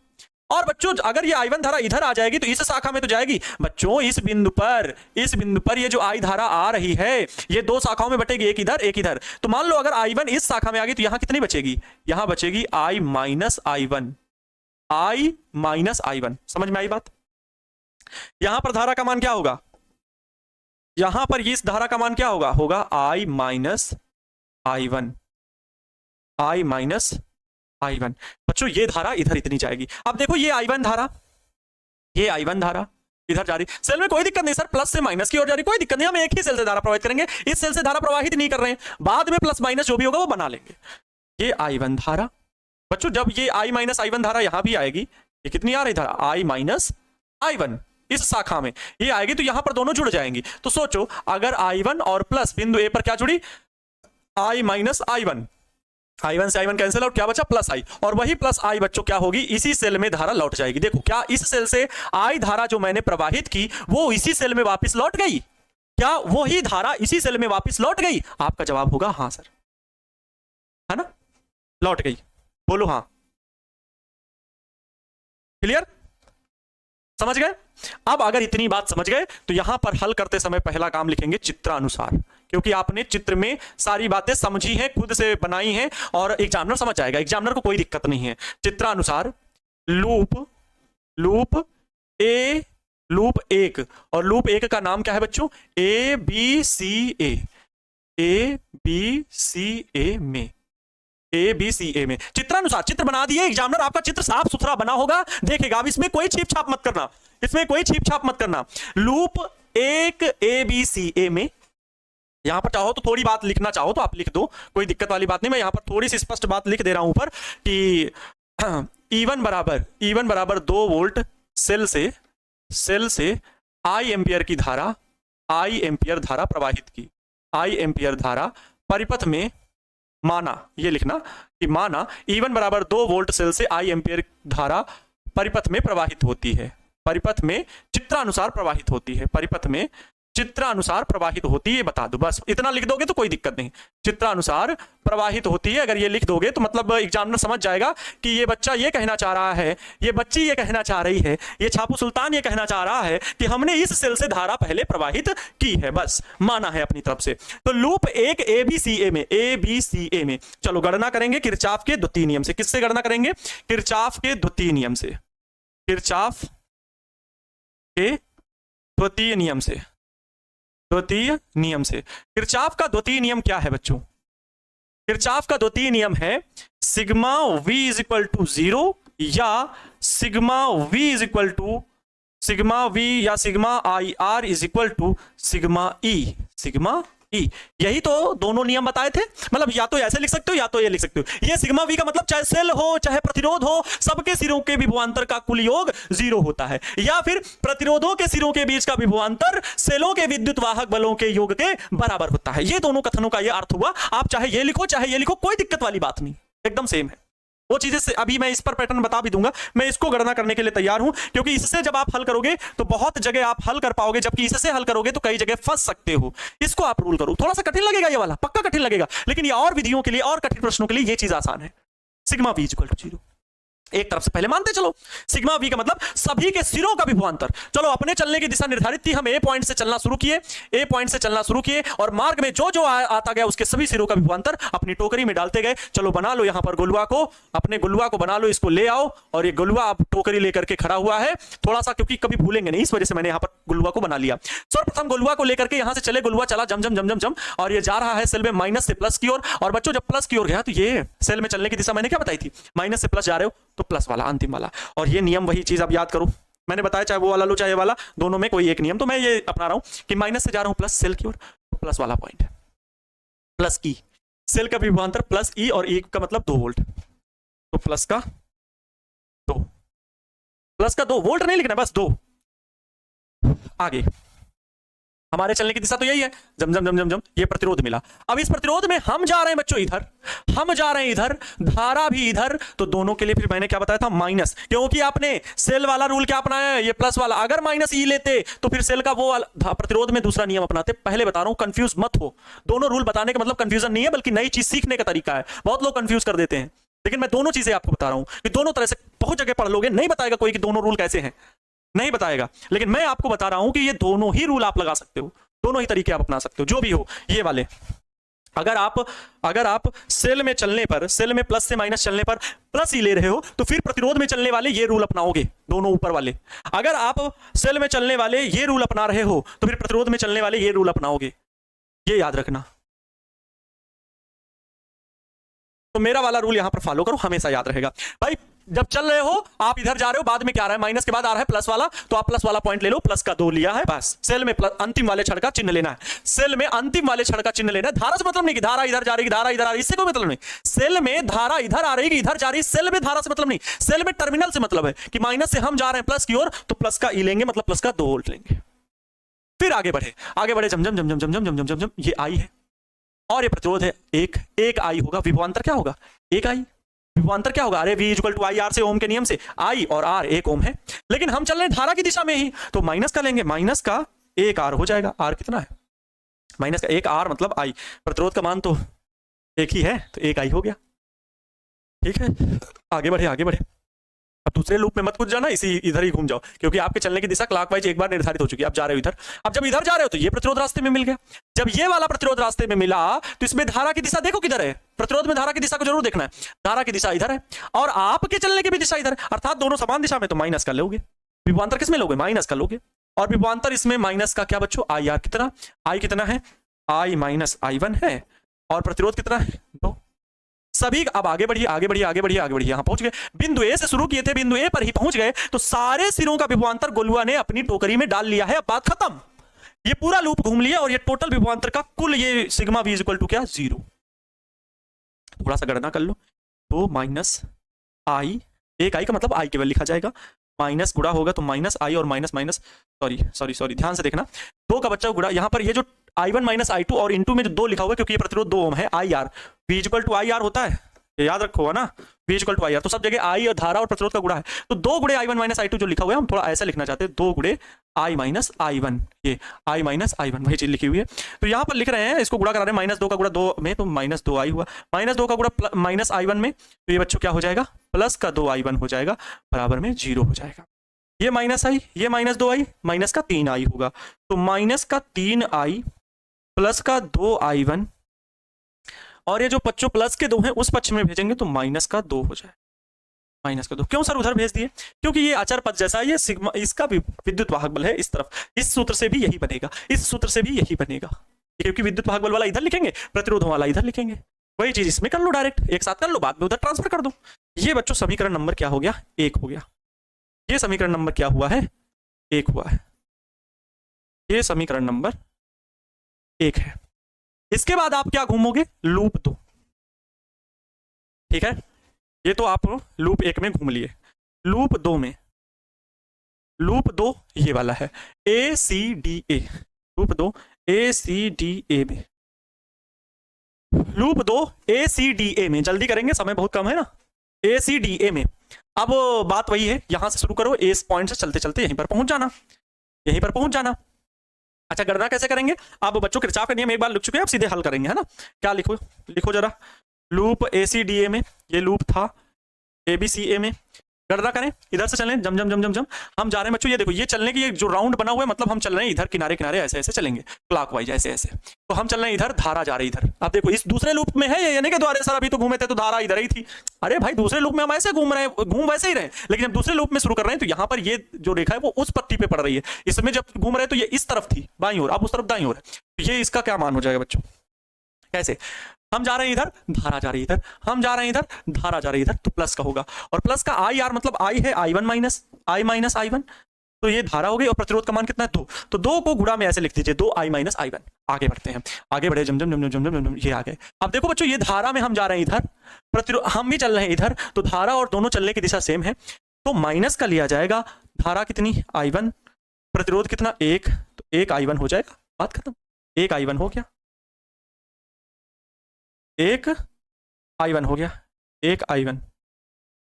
और बच्चों अगर ये I1 धारा इधर आ जाएगी तो इस शाखा में तो जाएगी। बच्चों इस बिंदु पर ये जो I धारा आ रही है, ये दो शाखाओं में बटेगी, एक इधर एक इधर। तो मान लो अगर I1 इस शाखा में आ गई तो यहां कितनी बचेगी, यहां बचेगी I minus I1, I minus I1। समझ में आई बात? यहां पर धारा का मान क्या होगा, यहां पर इस धारा का मान क्या होगा, होगा I minus I1, I minus I1। बच्चों ये धारा इधर इतनी जाएगी। अब देखो ये I1 धारा, ये I1 धारा इधर जा रही, सेल में कोई दिक्कत नहीं सर, प्लस से माइनस की ओर जा रही, कोई दिक्कत नहीं, हम एक ही सेल से धारा प्रवाहित करेंगे, इस सेल से धारा प्रवाहित नहीं कर रहे हैं, बाद में प्लस माइनस जो भी होगा वो बना लेंगे। ये I1 धारा, बच्चों जब ये I माइनस I1 धारा यहां भी आएगी, ये कितनी आ रही धारा, I माइनस I1 इस शाखा में ये आएगी, तो यहां पर दोनों जुड़ जाएंगी। तो सोचो अगर I1 और प्लस बिंदु ए पर क्या जुड़ी, I माइनस I1, I1 से I1 कैंसिल आउट, क्या बचा, प्लस I, और वही प्लस I बच्चों क्या होगी, इसी सेल में धारा लौट जाएगी। देखो क्या इस सेल से I धारा जो मैंने प्रवाहित की वो इसी सेल में वापस लौट गई, क्या वही धारा इसी सेल में वापस लौट गई? आपका जवाब होगा हां सर, है ना, लौट गई। बोलो हां, क्लियर, समझ गए? अब अगर इतनी बात समझ गए तो यहां पर हल करते समय पहला काम लिखेंगे चित्रानुसार, क्योंकि आपने चित्र में सारी बातें समझी हैं, खुद से बनाई हैं, और एग्जामिनर समझ जाएगा, एग्जामिनर को कोई दिक्कत नहीं है। चित्रानुसार लूप, लूप ए, लूप 1, और लूप 1 का नाम क्या है बच्चों, ABCA, ABCA में, ABCA में। चित्रानुसार चित्र बना दिए, एग्जामिनर आपका चित्र साफ सुथरा बना होगा, देखेगा। अब इसमें कोई छीप छाप मत करना, इसमें कोई छीप छाप मत करना। लूप 1 ABCA में, यहां पर चाहो तो थोड़ी बात लिखना चाहो तो आप लिख दो, कोई दिक्कत वाली बात नहीं। मैं यहां पर थोड़ी सी स्पष्ट बात लिख दे रहा हूं ऊपर कि E1 बराबर 2 वोल्ट सेल से I एम्पियर की धारा, I एम्पियर धारा प्रवाहित की, I एम्पियर धारा परिपथ में, माना ये लिखना कि माना E1 बराबर 2 वोल्ट सेल से I एम्पियर धारा परिपथ में प्रवाहित होती है, परिपथ में चित्रानुसार प्रवाहित होती है, परिपथ में चित्रानुसार प्रवाहित होती है, बता दो बस। इतना लिख दोगे तो कोई दिक्कत नहीं, चित्रानुसार प्रवाहित होती है। अगर ये लिख दोगे तो मतलब एग्जामिनर समझ जाएगा कि ये बच्चा ये कहना चाह रहा है, ये बच्ची ये कहना चाह रही है, ये छापू सुल्तान ये कहना चाह रहा है कि हमने इस सेल से धारा पहले प्रवाहित की है, बस माना है अपनी तरफ से। तो लूप 1 ABCA में चलो गणना करेंगे किरचॉफ के द्वितीय नियम से। किससे गणना करेंगे, किरचॉफ के द्वितीय नियम से, किरचॉफ के द्वितीय नियम से, द्वितीय नियम से। किरचॉफ का द्वितीय नियम क्या है बच्चों? किरचॉफ का द्वितीय नियम है sigma v is equal to 0 या sigma v is equal to sigma v या sigma I R is equal to sigma E, sigma E. यही तो दोनों नियम बताए थे। मतलब या तो ऐसे लिख सकते हो या तो ये लिख सकते हो। ये सिग्मा वी का मतलब चाहे सेल हो चाहे प्रतिरोध हो, सबके सिरों के विभवांतर का कुल योग 0 होता है। या फिर प्रतिरोधों के सिरों के बीच का विभवांतर सेलों के विद्युत वाहक बलों के योग के बराबर होता है। ये दोनों कथनों का ये अर्थ हुआ। आप चाहे ये लिखो चाहे ये लिखो, कोई दिक्कत वाली बात नहीं, एकदम सेम है। वो चीजें से अभी मैं इस पर पैटर्न बता भी दूंगा। मैं इसको गणना करने के लिए तैयार हूं, क्योंकि इससे जब आप हल करोगे तो बहुत जगह आप हल कर पाओगे, जबकि इससे हल करोगे तो कई जगह फंस सकते हो। इसको आप रूल करो। थोड़ा सा कठिन लगेगा ये वाला, पक्का कठिन लगेगा, लेकिन ये और विधियों के लिए और कठिन प्रश्नों के लिए ये चीज आसान है। सिग्मा वी इक्वल टू 0 एक तरफ से पहले मानते चलो। सिग्मा वी का मतलब सभी के सिरों का विभवांतर। चलो अपने चलने की दिशा निर्धारित थी, हम ए पॉइंट से चलना शुरू किए, ए पॉइंट से चलना शुरू किए और मार्ग में जो जो आता गया उसके सभी सिरों का विभवांतर अपनी टोकरी में डालते गए। चलो बना लो यहां पर गुलवा को, अपने गुलवा को बना लो, इसको ले आओ। और ये गुलवा अब टोकरी लेकर के खड़ा हुआ है। थोड़ा सा क्योंकि कभी भूलेंगे नहीं, इस वजह से मैंने यहां पर गुलवा को बना लिया। सर्वप्रथम गुलवा को लेकर के यहां से चले, गुलवा चला जम जम जम जम जम और ये जा रहा है सेल में माइनस से प्लस की ओर। और बच्चों जब प्लस की ओर गया तो ये सेल में चलने की दिशा मैंने क्या बताई थी, माइनस से प्लस जा रहे हो तो प्लस वाला अंतिम वाला। और ये नियम वही चीज आप याद करो, मैंने बताया चाहे वो वाला लो चाहे वाला, दोनों में कोई एक नियम। तो मैं ये अपना रहा हूं कि माइनस से जा रहा हूं प्लस सेल की ओर, तो प्लस वाला पॉइंट है प्लस ई। सेल का विभवांतर प्लस ई और ई का मतलब 2 वोल्ट, तो प्लस का 2 वोल्ट नहीं लिखना, बस 2। आगे हमारे चलने की दिशा तो यही है, जम जम जम जम जम, ये प्रतिरोध मिला। अब इस प्रतिरोध में हम जा रहे हैं बच्चों इधर, हम जा रहे हैं इधर, धारा भी इधर, तो दोनों के लिए फिर मैंने क्या बताया था, माइनस। क्योंकि आपने सेल वाला रूल क्या अपनाया है, ये प्लस वाला। अगर माइनस ई लेते तो फिर सेल का वो वाला प्रतिरोध में दूसरा नियम अपनाते। पहले बता रहा हूं कंफ्यूज मत हो, दोनों रूल बताने का मतलब कंफ्यूजन नहीं है, बल्कि नई चीज सीखने का तरीका है। बहुत लोग कंफ्यूज कर देते हैं, लेकिन मैं दोनों चीजें आपको बता रहा हूं कि दोनों तरह से बहुत जगह पढ़ लोगे, नहीं बताएगा कोई कि दोनों रूल कैसे हैं, नहीं बताएगा। लेकिन मैं आपको बता रहा हूं कि ये दोनों ही रूल आप लगा सकते हो, दोनों ही तरीके आप अपना सकते हो, जो भी हो ये वाले। अगर आप सेल में चलने पर, सेल में प्लस से माइनस चलने पर प्लस ही ले रहे हो, तो फिर प्रतिरोध में चलने वाले ये रूल अपनाओगे, दोनों ऊपर वाले। अगर आप सेल में चलने वाले ये रूल अपना रहे हो, तो फिर प्रतिरोध में चलने वाले ये रूल अपनाओगे, ये याद रखना। तो मेरा वाला रूल यहां पर फॉलो करो, हमेशा याद रहेगा। भाई जब चल रहे हो आप इधर जा रहे हो, बाद में क्या आ रहा है, माइनस के बाद आ रहा है प्लस वाला, तो आप प्लस वाला पॉइंट ले लो, प्लस का 2 लिया है, बस। सेल में अंतिम वाले क्षण का चिन्ह लेना है, सेल में अंतिम वाले क्षण का चिन्ह लेना है। धारा से मतलब नहीं कि धारा इधर जा रही, धारा इधर आ रही, इससे कोई मतलब नहीं। सेल में धारा इधर आ रही, इधर जा रही, सेल में धारा से मतलब नहीं, सेल में टर्मिनल से मतलब है कि माइनस से हम जा रहे हैं प्लस की ओर, तो प्लस का ई लेंगे, मतलब प्लस का 2 वोल्ट लेंगे। फिर आगे बढ़े, आगे बढ़े, जम जम जम जम जम जम जम जम जम, ये आई है और ये प्रतिरोध है एक आई होगा। विभवांतर क्या होगा, एक आई। विभवांतर क्या होगा, अरे V equal to I R से, ओम के नियम से, आई और आर 1 ओम है, लेकिन हम चल रहे हैं धारा की दिशा में ही, तो माइनस का लेंगे, माइनस का 1 आर हो जाएगा। आर कितना है, माइनस का 1 आर मतलब आई। प्रतिरोध का मान तो एक ही है, तो 1 आई हो गया। ठीक है, आगे बढ़े, आगे बढ़े। अब दूसरे लूप में मत कूद जाना, इसी इधर ही घूम जाओ, क्योंकि आपके चलने की दिशा क्लॉकवाइज एक बार निर्धारित हो चुकी है। आप जा रहे हो इधर, अब जब इधर जा रहे हो तो ये प्रतिरोध रास्ते में मिल गया। जब ये वाला प्रतिरोध रास्ते में मिला तो इसमें धारा की दिशा देखो किधर है, प्रतिरोध में धारा की दिशा को जरूर देखना है। धारा की दिशा इधर है और आपके चलने की भी दिशा इधर है, अर्थात दोनों समान दिशा में, तो माइनस का लोगे। विभवांतर किसमें लोगे, माइनस का लोगे। और विभवांतर इसमें माइनस का क्या बच्चों, आई आर कितना, आई कितना है, आई माइनस I1 है, और प्रतिरोध कितना है, 2। सभी अब आगे बढ़िए, आगे बढ़िए, आगे बढ़िए, आगे बढ़िए, यहां पहुंच गए। बिंदु ए से शुरू किए थे, बिंदु ए पर ही पहुंच गए, तो सारे सिरों का विभवांतर गोलुआ ने अपनी टोकरी में डाल लिया है। अब बात खत्म, ये पूरा लूप घूम लिया और ये टोटल विभवांतर का कुल ये सिग्मा वी इक्वल टू क्या, 0। थोड़ा सा गणना कर लो, तो माइनस आई, एक आई का मतलब आई केवल लिखा जाएगा, माइनस गुणा होगा तो माइनस आई और माइनस माइनस, सॉरी ध्यान से देखना, 2 का बच्चा गुणा, यहां पर ये जो I1 माइनस I2 और इनटू में जो 2 लिखा हुआ है, क्योंकि ये प्रतिरोध 2 ओम है, I R. V equal to I R होता है, ये याद रखो है ना, V equal to I R. तो सब जगह आई और धारा और प्रतिरोध का गुणा है, तो 2 गुणे I1 माइनस I2 जो लिखा हुआ है, हम थोड़ा ऐसा लिखना चाहते हैं, 2 गुणे I माइनस I1, ये I माइनस I1 वही चीज लिखी हुई है। तो यहाँ पर लिख रहे हैं, इसको गुणा करा रहे हैं, माइनस 2 का गुणा 2 में, तो माइनस 2 आई हुआ, माइनस 2 का गुणा माइनस I1 में, तो ये बच्चों क्या हो जाएगा, प्लस का 2 I1 हो जाएगा, बराबर में 0 हो जाएगा। ये माइनस आई, ये माइनस 2 आई, माइनस का 3 आई होगा, तो माइनस का 3 आई प्लस का 2 I1, और ये जो बच्चों प्लस के 2 हैं उस पक्ष में भेजेंगे तो माइनस का 2 हो जाए। माइनस का 2। क्यों सर उधर भेज दिए? क्योंकि ये अचर पद जैसा है, ये सिग्मा, इसका विद्युत वाहक बल है इस तरफ, इस सूत्र से भी यही बनेगा, इस सूत्र से भी यही बनेगा, क्योंकि विद्युत वाहक बल वाला इधर लिखेंगे, प्रतिरोध वाला इधर लिखेंगे। वही चीज इसमें कर लो, डायरेक्ट एक साथ कर लो, बाद में उधर ट्रांसफर कर दो। ये बच्चों समीकरण नंबर क्या हो गया? 1 हो गया। ये समीकरण नंबर क्या हुआ है? 1 हुआ है। ये समीकरण नंबर 1 है। इसके बाद आप क्या घूमोगे? लूप 2। ठीक है, ये तो आप लूप 1 में घूम लिए। लूप 2 में, लूप 2 ये वाला है, A C D A, loop 2 A C D A में, loop 2 A C D A में। जल्दी करेंगे, समय बहुत कम है ना। ए सी डी ए में अब बात वही है, यहां से शुरू करो, इस पॉइंट से चलते चलते यहीं पर पहुंच जाना, यहीं पर पहुंच जाना। अच्छा, गणना कैसे करेंगे? आप बच्चों किरचॉफ का नियम एक बार लिख चुके हैं, आप सीधे हल करेंगे, है ना। क्या लिखो, लिखो जरा, loop A C D A में, ये लूप था ए बी सी ए में, गणना करें, इधर से चलें, जम जम जम जम जम हम जा रहे हैं बच्चों। ये देखो, ये चलने की ये जो राउंड बना हुआ है, मतलब हम चल रहे हैं इधर किनारे किनारे ऐसे ऐसे चलेंगे, क्लॉकवाइज ऐसे ऐसे। तो हम चल रहे हैं इधर, धारा जा रही है इधर। आप देखो इस दूसरे लूप में है, ये नहीं कि द्वारे सर अभी तो घूमे थे तो धारा इधर ही थी। अरे भाई, दूसरे लूप में हम ऐसे घूम रहे हैं, घूम वैसे ही रहे, लेकिन जब दूसरे लूप में शुरू कर रहे हैं तो यहाँ पर ये जो रेखा है वो उस पट्टी पे पड़ रही है। इसमें जब घूम रहे हैं तो ये इस तरफ थी बाईं ओर, अब उस तरफ दाईं ओर है। ये इसका क्या मान हो जाएगा बच्चों? कैसे? हम जा रहे हैं इधर, धारा जा रही है इधर, हम जा रहे हैं इधर, धारा जा रही है इधर, तो प्लस का होगा। और प्लस का आई आर मतलब आई है I1 माइनस I1, तो ये धारा हो गई। और प्रतिरोध का मान कितना है? 2। तो 2 को गुणा में ऐसे लिख दीजिए, 2I माइनस I1। आगे बढ़ते हैं, आगे बढ़े, जम जम जम जम जम जम, ये आ गए। अब देखो बच्चों, ये धारा में हम जा रहे हैं इधर, प्रतिरोध हम भी चल रहे हैं इधर, तो धारा और दोनों चलने की दिशा सेम है, तो माइनस का लिया जाएगा। धारा कितनी? I1, प्रतिरोध कितना? 1, तो 1 I1 हो जाएगा, बात खत्म। 1 I1 हो गया, 1 I1 हो गया, 1 I1,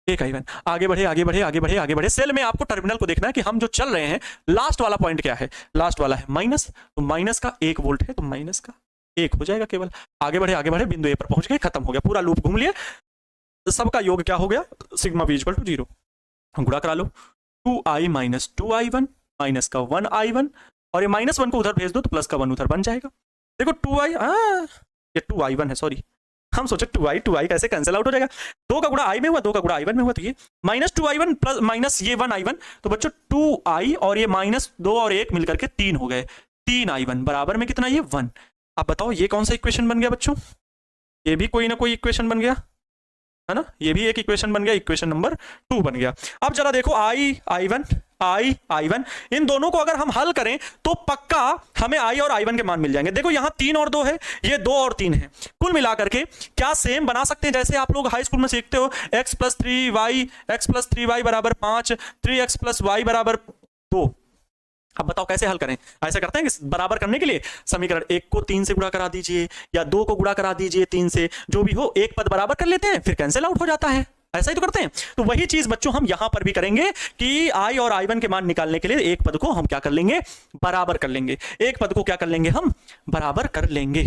1 I1। आगे बढ़े, आगे बढ़े, आगे बढ़े, आगे बढ़े। सेल में आपको टर्मिनल को देखना है कि हम जो चल रहे हैं, लास्ट वाला पॉइंट क्या है? लास्ट वाला है माइनस, तो माइनस का 1 वोल्ट है, तो माइनस का 1 हो जाएगा केवल। आगे बढ़े, आगे बढ़े, बिंदु ए पर पहुंच गए, खत्म हो गया, पूरा लूप घूम लिए। तो सबका योग क्या हो गया? Sigma v equal to 0। गुणा करा लो, 2I माइनस 2I1 माइनस का 1I1, और ये -1 को उधर भेज दो तो प्लस का 1 उधर बन जाएगा। देखो 2I, ये 2I1 है, सॉरी, हम सोचे 2I कैसे कैंसिल आउट हो जाएगा। 2 का गुणा I में हुआ, 2 का गुणा I1 में हुआ, तो ये -2I1 प्लस माइनस ये 1I1, तो बच्चों 2I और ये -2 और 1 मिलकर के 3 हो गए, 3I1 बराबर में कितना? ये 1। अब बताओ ये कौन सा इक्वेशन बन गया बच्चों? ये भी कोई ना कोई इक्वेशन बन गया, है ना। ये भी एक इक्वेशन बन गया, इक्वेशन नंबर 2 बन गया। अब जरा देखो, I1 इन दोनों को अगर हम हल करें तो पक्का हमें I और I1 के मान मिल जाएंगे। देखो यहाँ 3 और 2 है, ये 2 और 3 है, कुल मिलाकर के क्या सेम बना सकते हैं जैसे आप लोग हाई स्कूल में सीखते हो, x + 3y बराबर 5, 3x + y बराबर 2। अब बताओ कैसे हल करें? ऐसा करते हैं कि बराबर करने के लिए समीकरण 1 को 3 से गुणा करा दीजिए, या 2 को गुणा करा दीजिए 3 से, जो भी हो, एक पद बराबर कर लेते हैं, फिर कैंसिल आउट हो जाता है। ऐसा ही तो करते हैं। तो वही चीज बच्चों हम यहां पर भी करेंगे कि I और I1 के मान निकालने के लिए एक पद को हम क्या कर लेंगे? बराबर कर लेंगे। एक पद को क्या कर लेंगे? हम बराबर कर लेंगे,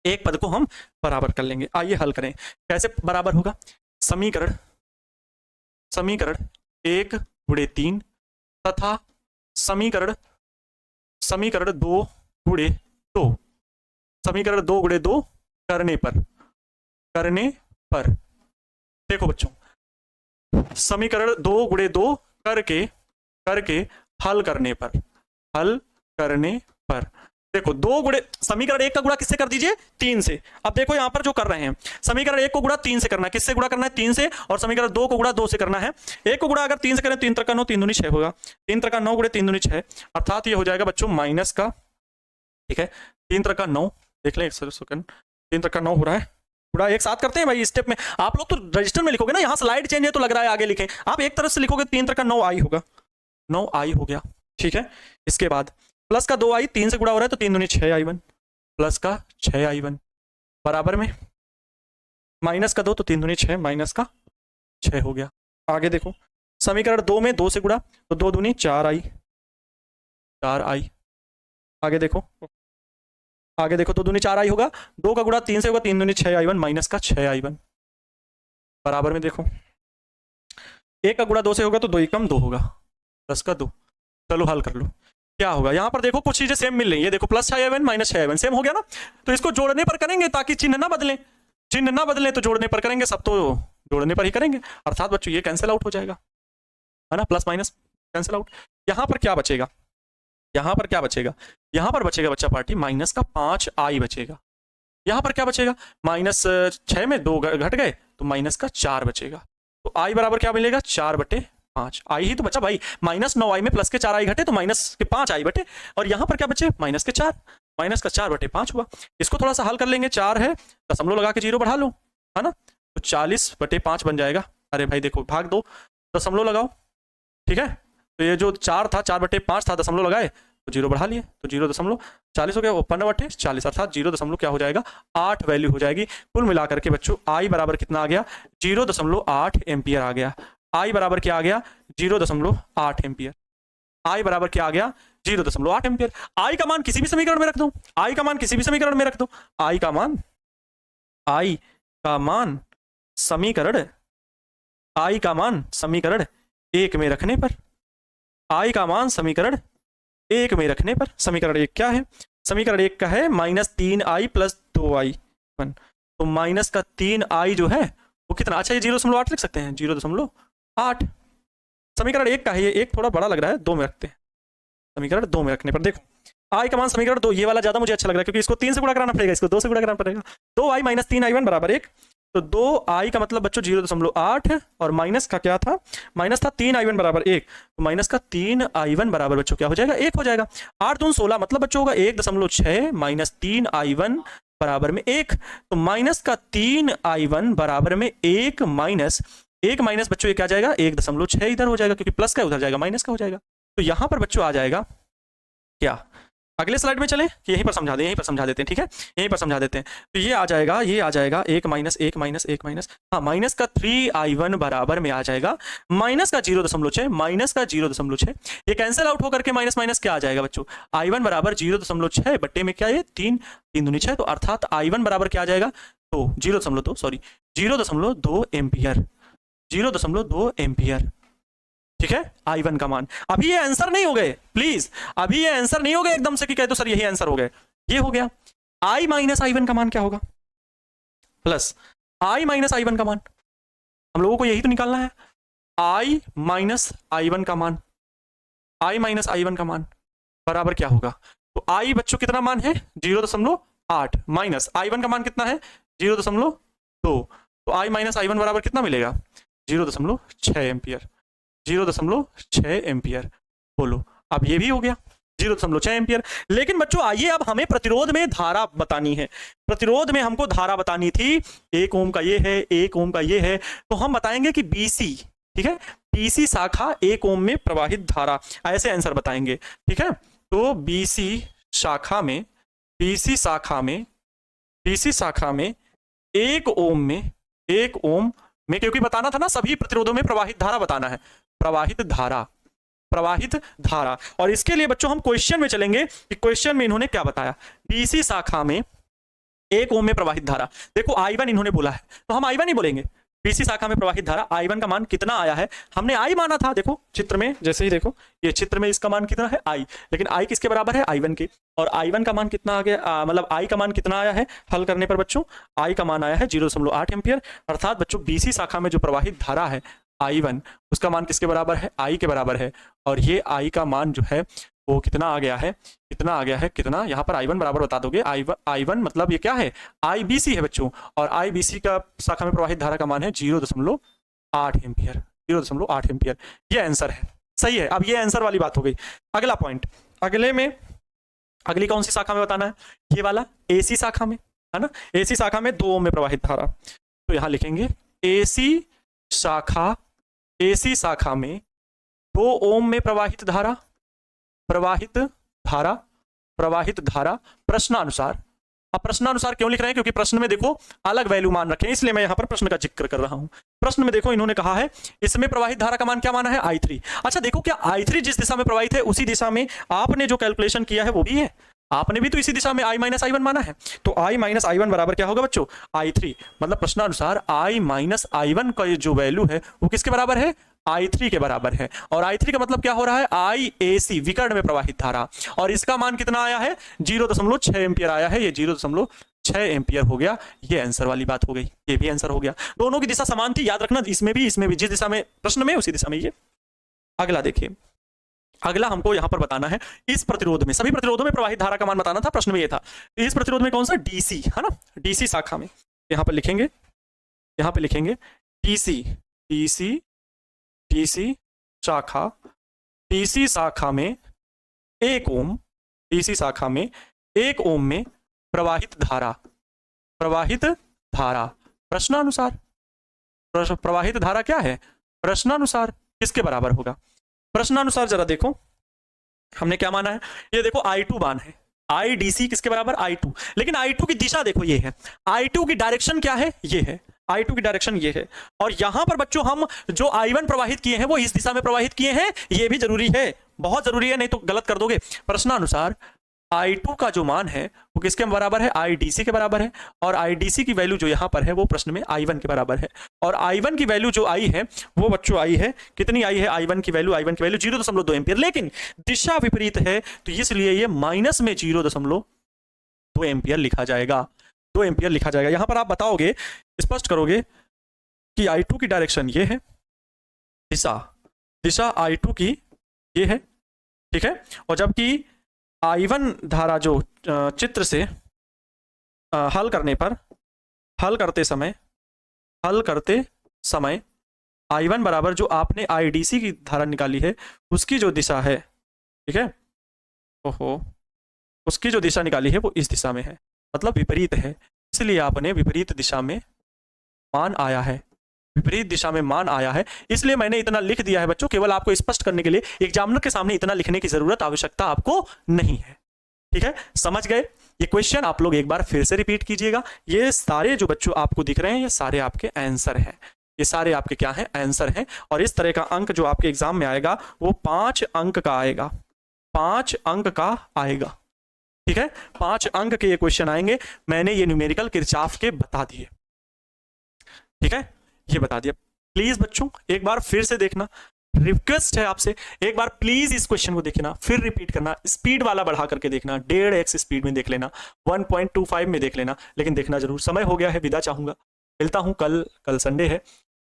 एक पद को हम बराबर कर लेंगे। आइए हल करें, कैसे बराबर होगा? समीकरण 1 गुणे 3 तथा समीकरण 2 गुणे 2, समीकरण 2 गुणे 2 करने पर देखो बच्चों, समीकरण 2 गुणे 2 करके हल करने पर देखो 2 गुणे, समीकरण 1 का गुणा किससे कर दीजिए? 3 से। अब देखो यहां पर जो कर रहे हैं, समीकरण 1 को गुणा 3 से करना है, किससे गुणा करना है? 3 से। और समीकरण 2 को गुणा 2 से करना है। 1 को गुणा अगर 3 से करें, 3 3 9, 3 दूनी 6 होगा, 3 3 9 गुणे 3 दूनी 6, अर्थात ये हो जाएगा बच्चों माइनस का, ठीक है, 3 3 9, देख लें एक सेकंड, 3 3 9 हो रहा है, पूरा एक साथ करते हैं भाई स्टेप में। आप लोग तो रजिस्टर में लिखोगे ना, यहाँ स्लाइड चेंज है तो लग रहा है आगे लिखें, आप एक तरफ से लिखोगे, 3 3 9I होगा, 9I हो गया, ठीक है। इसके बाद प्लस का 2I, 3 से गुणा हो रहा है तो 3 दूनी 6I1, प्लस का 6I1 बराबर में माइनस का 2, तो 3 दूनी 6, माइनस का 6 हो गया। आगे देखो, समीकरण 2 में 2 से गुणा तो 2 दूनी 4I। आगे देखो 2 दूनी 4I होगा, 2 का गुणा 3 से होगा, 3 दूनी 6I1, माइनस का 6I1 बराबर में देखो 1 का गुणा 2 से होगा तो 2 कम 2 होगा, प्लस का 2। चलो हल कर लो, क्या होगा? यहां पर देखो कुछ चीजें सेम मिल रही है, देखो plus 6I1 minus 6I1 same हो गया ना, तो इसको जोड़ने पर करेंगे ताकि चिन्ह ना बदलें, तो जोड़ने पर करेंगे, सब तो जोड़ने पर ही करेंगे, अर्थात बच्चों ये कैंसिल आउट हो जाएगा, है ना, प्लस माइनस कैंसिल आउट। यहाँ पर क्या बचेगा, यहाँ पर क्या बचेगा, यहाँ पर बचेगा बच्चा पार्टी माइनस का 5i बचेगा। यहाँ पर क्या बचेगा, -6 में 2 घट गए तो माइनस का 4 बचेगा। तो i बराबर क्या मिलेगा, 4/5। आई ही तो बचा भाई, -9i में प्लस के 4i घटे तो माइनस के 5i बटे, और यहाँ पर क्या बचे, माइनस के 4, माइनस का 4/5 हुआ। इसको थोड़ा सा हल कर लेंगे, 4 है दशमलव लगा के 0 बढ़ा लो, है ना, तो 40/5 बन जाएगा। अरे भाई देखो भाग दो, दशमलव लगाओ, ठीक है, तो ये जो 4 था 4/5 था, दशमलव लगाए तो 0 बढ़ा लिए, तो 0.40 हो गया, 15/40 अर्थात 0. क्या हो जाएगा, 8 वैल्यू हो जाएगी। कुल मिलाकर के बच्चों आई बराबर कितना आ गया, 0.8 एम्पियर आ गया। आई बराबर क्या आ गया, 0.8 एम्पियर। आई बराबर क्या आ गया, 0.8 एम्पियर। आई का मान किसी भी समीकरण में रख दो, आई का मान किसी भी समीकरण में रख दो, आई का मान समीकरण, आई का मान समीकरण 1 में रखने पर, आई का मान समीकरण 1 में रखने पर, समीकरण 1 क्या है, समीकरण 1 का है -3i + 2i, तो माइनस का 3i जो है वो कितना, अच्छा ये 0.8 लिख सकते हैं, 0.8 समीकरण 1 का है, ये 1 थोड़ा बड़ा लग रहा है, 2 में रखते हैं, समीकरण 2 में रखने पर देखो आई का मान समीकरण 2, ये वाला ज्यादा मुझे अच्छा लग रहा है क्योंकि इसको 3 से गुणा कराना पड़ेगा, इसको 2 से गुणा कराना पड़ेगा, 2i - 3i1 बराबर 1, तो 2i का मतलब बच्चों 0.8 और माइनस का क्या था, माइनस था 3i1 बराबर 1, तो माइनस का 3i1 बराबर बच्चों क्या हो जाएगा, 1 हो जाएगा। 8 दूनी 16 मतलब बच्चों होगा 1.6 माइनस 3i1 बराबर में 1, तो माइनस का 3i1 बराबर में 1 माइनस 1 माइनस बच्चों ये क्या जाएगा, 1.6 इधर हो जाएगा क्योंकि प्लस का उधर जाएगा, माइनस का हो जाएगा। तो यहां पर बच्चों आ जाएगा क्या, अगले स्लाइड में चलें कि यहीं पर समझा दें, यहीं पर समझा देते हैं, ठीक है, यहीं पर समझा देते हैं। तो ये आ जाएगा 1 माइनस 1 माइनस 1 माइनस, हाँ माइनस का 3i1 बराबर में आ जाएगा माइनस का 0.6, माइनस का 0.6, ये कैंसिल आउट होकर के माइनस माइनस क्या आ जाएगा बच्चों, i1 बराबर 0.6 बट्टे में क्या, ये 3 दूनी 6, तो अर्थात i1 बराबर क्या आ जाएगा, तो 0.2 एम्पियर, 0.2 एम्पियर, ठीक है, i1 का मान। अभी ये आंसर नहीं हो गए प्लीज, अभी ये आंसर नहीं हो गए एकदम से कि कह दो सर यही आंसर हो गए, ये हो गया। i - i1 का मान क्या होगा, प्लस i - i1 का मान, हम लोगों को यही तो निकालना है, i - i1 का मान, i - i1 का मान बराबर क्या होगा, तो i बच्चों कितना मान है 0.8 माइनस i1 का मान कितना है 0.2, तो i - i1 बराबर कितना मिलेगा 0.6 एम्पियर, 0.6 एम्पियर। बोलो अब ये भी हो गया 0.6 एम्पियर। लेकिन बच्चों आइए अब हमें प्रतिरोध में धारा बतानी है, प्रतिरोध में हमको धारा बतानी थी, 1 ओम का ये है, 1 ओम का ये है, तो हम बताएंगे कि BC, ठीक है, BC शाखा 1 ओम में प्रवाहित धारा, ऐसे आंसर बताएंगे, ठीक है। तो BC शाखा में 1 ओम में क्योंकि बताना था ना, सभी प्रतिरोधों में प्रवाहित धारा बताना है, प्रवाहित धारा। और इसके लिए बच्चों हम क्वेश्चन में चलेंगे कि क्वेश्चन में इन्होंने क्या बताया, BC शाखा में 1 ओम में प्रवाहित धारा, देखो i1 इन्होंने बोला है तो हम i1 ही बोलेंगे। BC शाखा में प्रवाहित धारा i1 का मान कितना आया है, हमने i माना था, देखो चित्र में जैसे ही देखो ये चित्र में इसका मान कितना है i, लेकिन i किसके बराबर है i1 के, और i1 का मान कितना आ गया, मतलब i का मान कितना आया है हल करने पर बच्चों, i का मान आया है 0.8 एम्पियर, अर्थात बच्चों BC शाखा में जो प्रवाहित धारा है i1 उसका मान किसके बराबर है, i के बराबर है, और ये i का मान जो है वो कितना आ गया है, कितना यहाँ पर i1 बराबर बता दोगे, i1 मतलब ये क्या है IBC है बच्चों, और IBC का शाखा में प्रवाहित धारा का मान है 0.8 एम्पियर, 0.8 एम्पियर, ये आंसर है, सही है। अब ये आंसर वाली बात हो गई। अगला पॉइंट, अगली कौन सी शाखा में बताना है, ये वाला AC शाखा में, है ना, AC शाखा में 2 ओम में प्रवाहित धारा, तो यहाँ लिखेंगे AC शाखा में 2 ओम में प्रवाहित धारा, प्रश्नानुसार। अब प्रश्नानुसार क्यों लिख रहे हैं, क्योंकि प्रश्न में देखो अलग वैल्यू मान रखे हैं, इसलिए मैं यहां पर प्रश्न का जिक्र कर रहा हूं। प्रश्न में देखो इन्होंने कहा है इसमें प्रवाहित धारा का मान क्या माना है i3। अच्छा देखो क्या i3 जिस दिशा में प्रवाहित है उसी दिशा में आपने जो कैलकुलेशन किया है वो भी है, आपने भी तो इसी दिशा में i - i1 माना है, तो i - i1 बराबर क्या होगा बच्चों i3, मतलब प्रश्नानुसार i - i1 का जो वैल्यू है वो किसके बराबर है i3 के बराबर है, और i3 का मतलब क्या हो रहा है IAC विकर्ण में प्रवाहित धारा, और इसका मान कितना आया है 0.6 एम्पियर आया है, ये 0.6 6 एम्पियर हो गया। ये आंसर वाली बात हो गई, ये भी आंसर हो गया। दोनों की दिशा समान थी, याद रखना, इसमें भी जिस दिशा में प्रश्न में उसी दिशा में ये। अगला देखिए, अगला हमको यहां पर बताना है, इस प्रतिरोध में, सभी प्रतिरोधों में प्रवाहित धारा का मान बताना था, प्रश्न में ये था। इस प्रतिरोध में कौन सा, डीसी है ना, डीसी शाखा में यहां पर लिखेंगे, यहां पे लिखेंगे डीसी, डीसी, डीसी शाखा, डीसी शाखा में 1 ओम, डीसी शाखा में 1 ओम में प्रवाहित धारा, प्रवाहित धारा प्रश्नानुसार, प्रवाहित धारा क्या है, प्रश्नानुसार किसके बराबर होगा, प्रश्नानुसार जरा देखो हमने क्या माना है, ये देखो I2 मान है, IDC किसके बराबर, I2, लेकिन I2 की दिशा देखो ये है, I2 की डायरेक्शन क्या है, ये है, I2 की डायरेक्शन ये है, और यहां पर बच्चों हम जो I1 प्रवाहित किए हैं वो इस दिशा में प्रवाहित किए हैं, ये भी जरूरी है, बहुत जरूरी है, नहीं तो गलत कर दोगे। प्रश्नानुसार I2 का जो मान है वो किसके बराबर है, IDC के बराबर है, और IDC की वैल्यू जो यहां पर है वो प्रश्न में I1 के बराबर है, और I1 की वैल्यू जो आई है वो बच्चों आई है, कितनी आई है, I1 की वैल्यू 0.2 एम्पियर, लेकिन दिशा विपरीत है तो इसलिए ये माइनस में 0.2 एम्पियर लिखा जाएगा, 2 एम्पियर लिखा जाएगा। यहां पर आप बताओगे, स्पष्ट करोगे कि I2 की डायरेक्शन ये है, दिशा I2 की ये है, ठीक है, और जबकि I1 धारा जो चित्र से हल करते समय I1 बराबर जो आपने IDC की धारा निकाली है उसकी जो दिशा है, ठीक है, ओहो, उसकी जो दिशा निकाली है वो इस दिशा में है, मतलब विपरीत है, इसलिए आपने विपरीत दिशा में मान आया है, विपरीत दिशा में मान आया है, इसलिए मैंने इतना लिख दिया है बच्चों, केवल आपको स्पष्ट करने के लिए, एग्जामिनर के सामने इतना लिखने की जरूरत, आवश्यकता आपको नहीं है, ठीक है, समझ गए। ये क्वेश्चन आप लोग एक बार फिर से रिपीट कीजिएगा, ये सारे जो बच्चों आपको दिख रहे हैं ये सारे आपके आंसर हैं, ये सारे आपके क्या हैं, आंसर हैं, और इस तरह का अंक जो आपके एग्जाम में आएगा वो 5 अंक का आएगा, 5 अंक का आएगा, ठीक है, 5 अंक के ये क्वेश्चन आएंगे। मैंने ये न्यूमेरिकल किरचॉफ के बता दिए, ठीक है, ये बता दिया। प्लीज बच्चों एक बार फिर से देखना, रिक्वेस्ट है आपसे, एक बार प्लीज इस क्वेश्चन को देखना, फिर रिपीट करना, स्पीड वाला बढ़ा करके देखना, 1.5x स्पीड में देख लेना, 1.25 में देख लेना, लेकिन देखना जरूर। समय हो गया है, विदा चाहूंगा, मिलता हूं कल संडे है,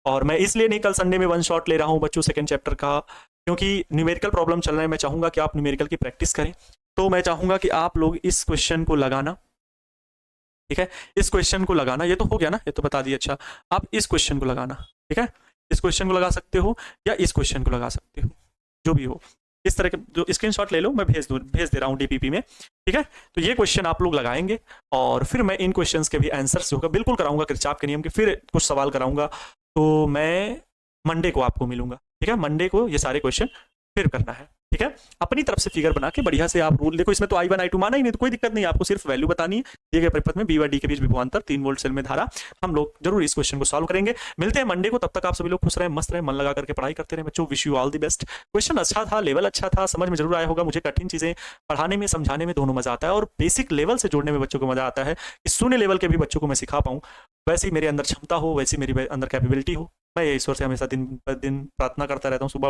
और मैं इसलिए नहीं कल संडे में 1 शॉट ले रहा हूं बच्चों सेकंड चैप्टर का, क्योंकि न्यूमेरिकल प्रॉब्लम चल रहे हैं, मैं चाहूंगा कि आप न्यूमेरिकल की प्रैक्टिस करें, तो मैं चाहूंगा कि आप लोग इस क्वेश्चन को लगाना, ठीक है, इस क्वेश्चन को लगाना, ये तो हो गया ना, ये तो बता दिया, अच्छा आप इस क्वेश्चन को लगाना, ठीक है, इस क्वेश्चन को लगा सकते हो या इस क्वेश्चन को लगा सकते हो, जो भी हो, इस तरह के जो स्क्रीनशॉट ले लो, मैं भेज दे रहा हूँ डीपीपी में, ठीक है, तो ये क्वेश्चन आप लोग लगाएंगे, और फिर मैं इन क्वेश्चंस के भी आंसर्स होगा बिल्कुल कराऊंगा, किरचॉफ के नियम के फिर कुछ सवाल कराऊंगा, तो मैं मंडे को आपको मिलूंगा, ठीक है, मंडे को ये सारे क्वेश्चन फिर करना है, ठीक है, अपनी तरफ से फिगर बना के बढ़िया से आप रूल देखो, इसमें तो I1 I2 माना ही नहीं, तो कोई दिक्कत नहीं, आपको सिर्फ वैल्यू बतानी है, दिए गए परिपथ में B व D के बीच विभवांतर 3 वोल्ट सेल में धारा, हम लोग जरूर इस क्वेश्चन को सॉल्व करेंगे। मिलते हैं मंडे को, तब तक आप सभी लोग खुश रहे, मस्त रहे, मन लगा करके पढ़ाई करते रहे बच्चों, wish you all the best. Question अच्छा था, लेवल अच्छा था, समझ में जरूर आया होगा, मुझे कठिन चीजें पढ़ाने में, समझाने में दोनों मजा आता है, और बेसिक लेवल से जोड़ने में बच्चों को मजा आता है, कि शून्य लेवल के भी बच्चों को मैं सिखा पाऊँ, वैसी मेरे अंदर क्षमता हो, वैसी मेरी अंदर कैपेबिलिटी हो। मैं ईश्वर से हमेशा दिन पर दिन प्रार्थना करता रहता हूँ, सुबह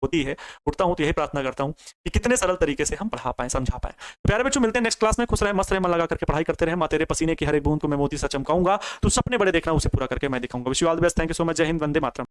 होती है, उठता हूँ तो यही प्रार्थना करता हूँ कि कितने सरल तरीके से हम पढ़ा पाएं, समझा पाएं। तो प्यारे बच्चों, मिलते हैं नेक्स्ट क्लास में, खुश रहे, मस्त रहे, मन लगा करके पढ़ाई करते रहे, माँ तेरे पसीने की हर एक बूंद को मैं मोती सा चमकाऊंगा, तो सपने बड़े देखना, उसे पूरा करके मैं दिखाऊंगा। Wish you all the best, thank you so much, जय हिंद, वंदे मातरम।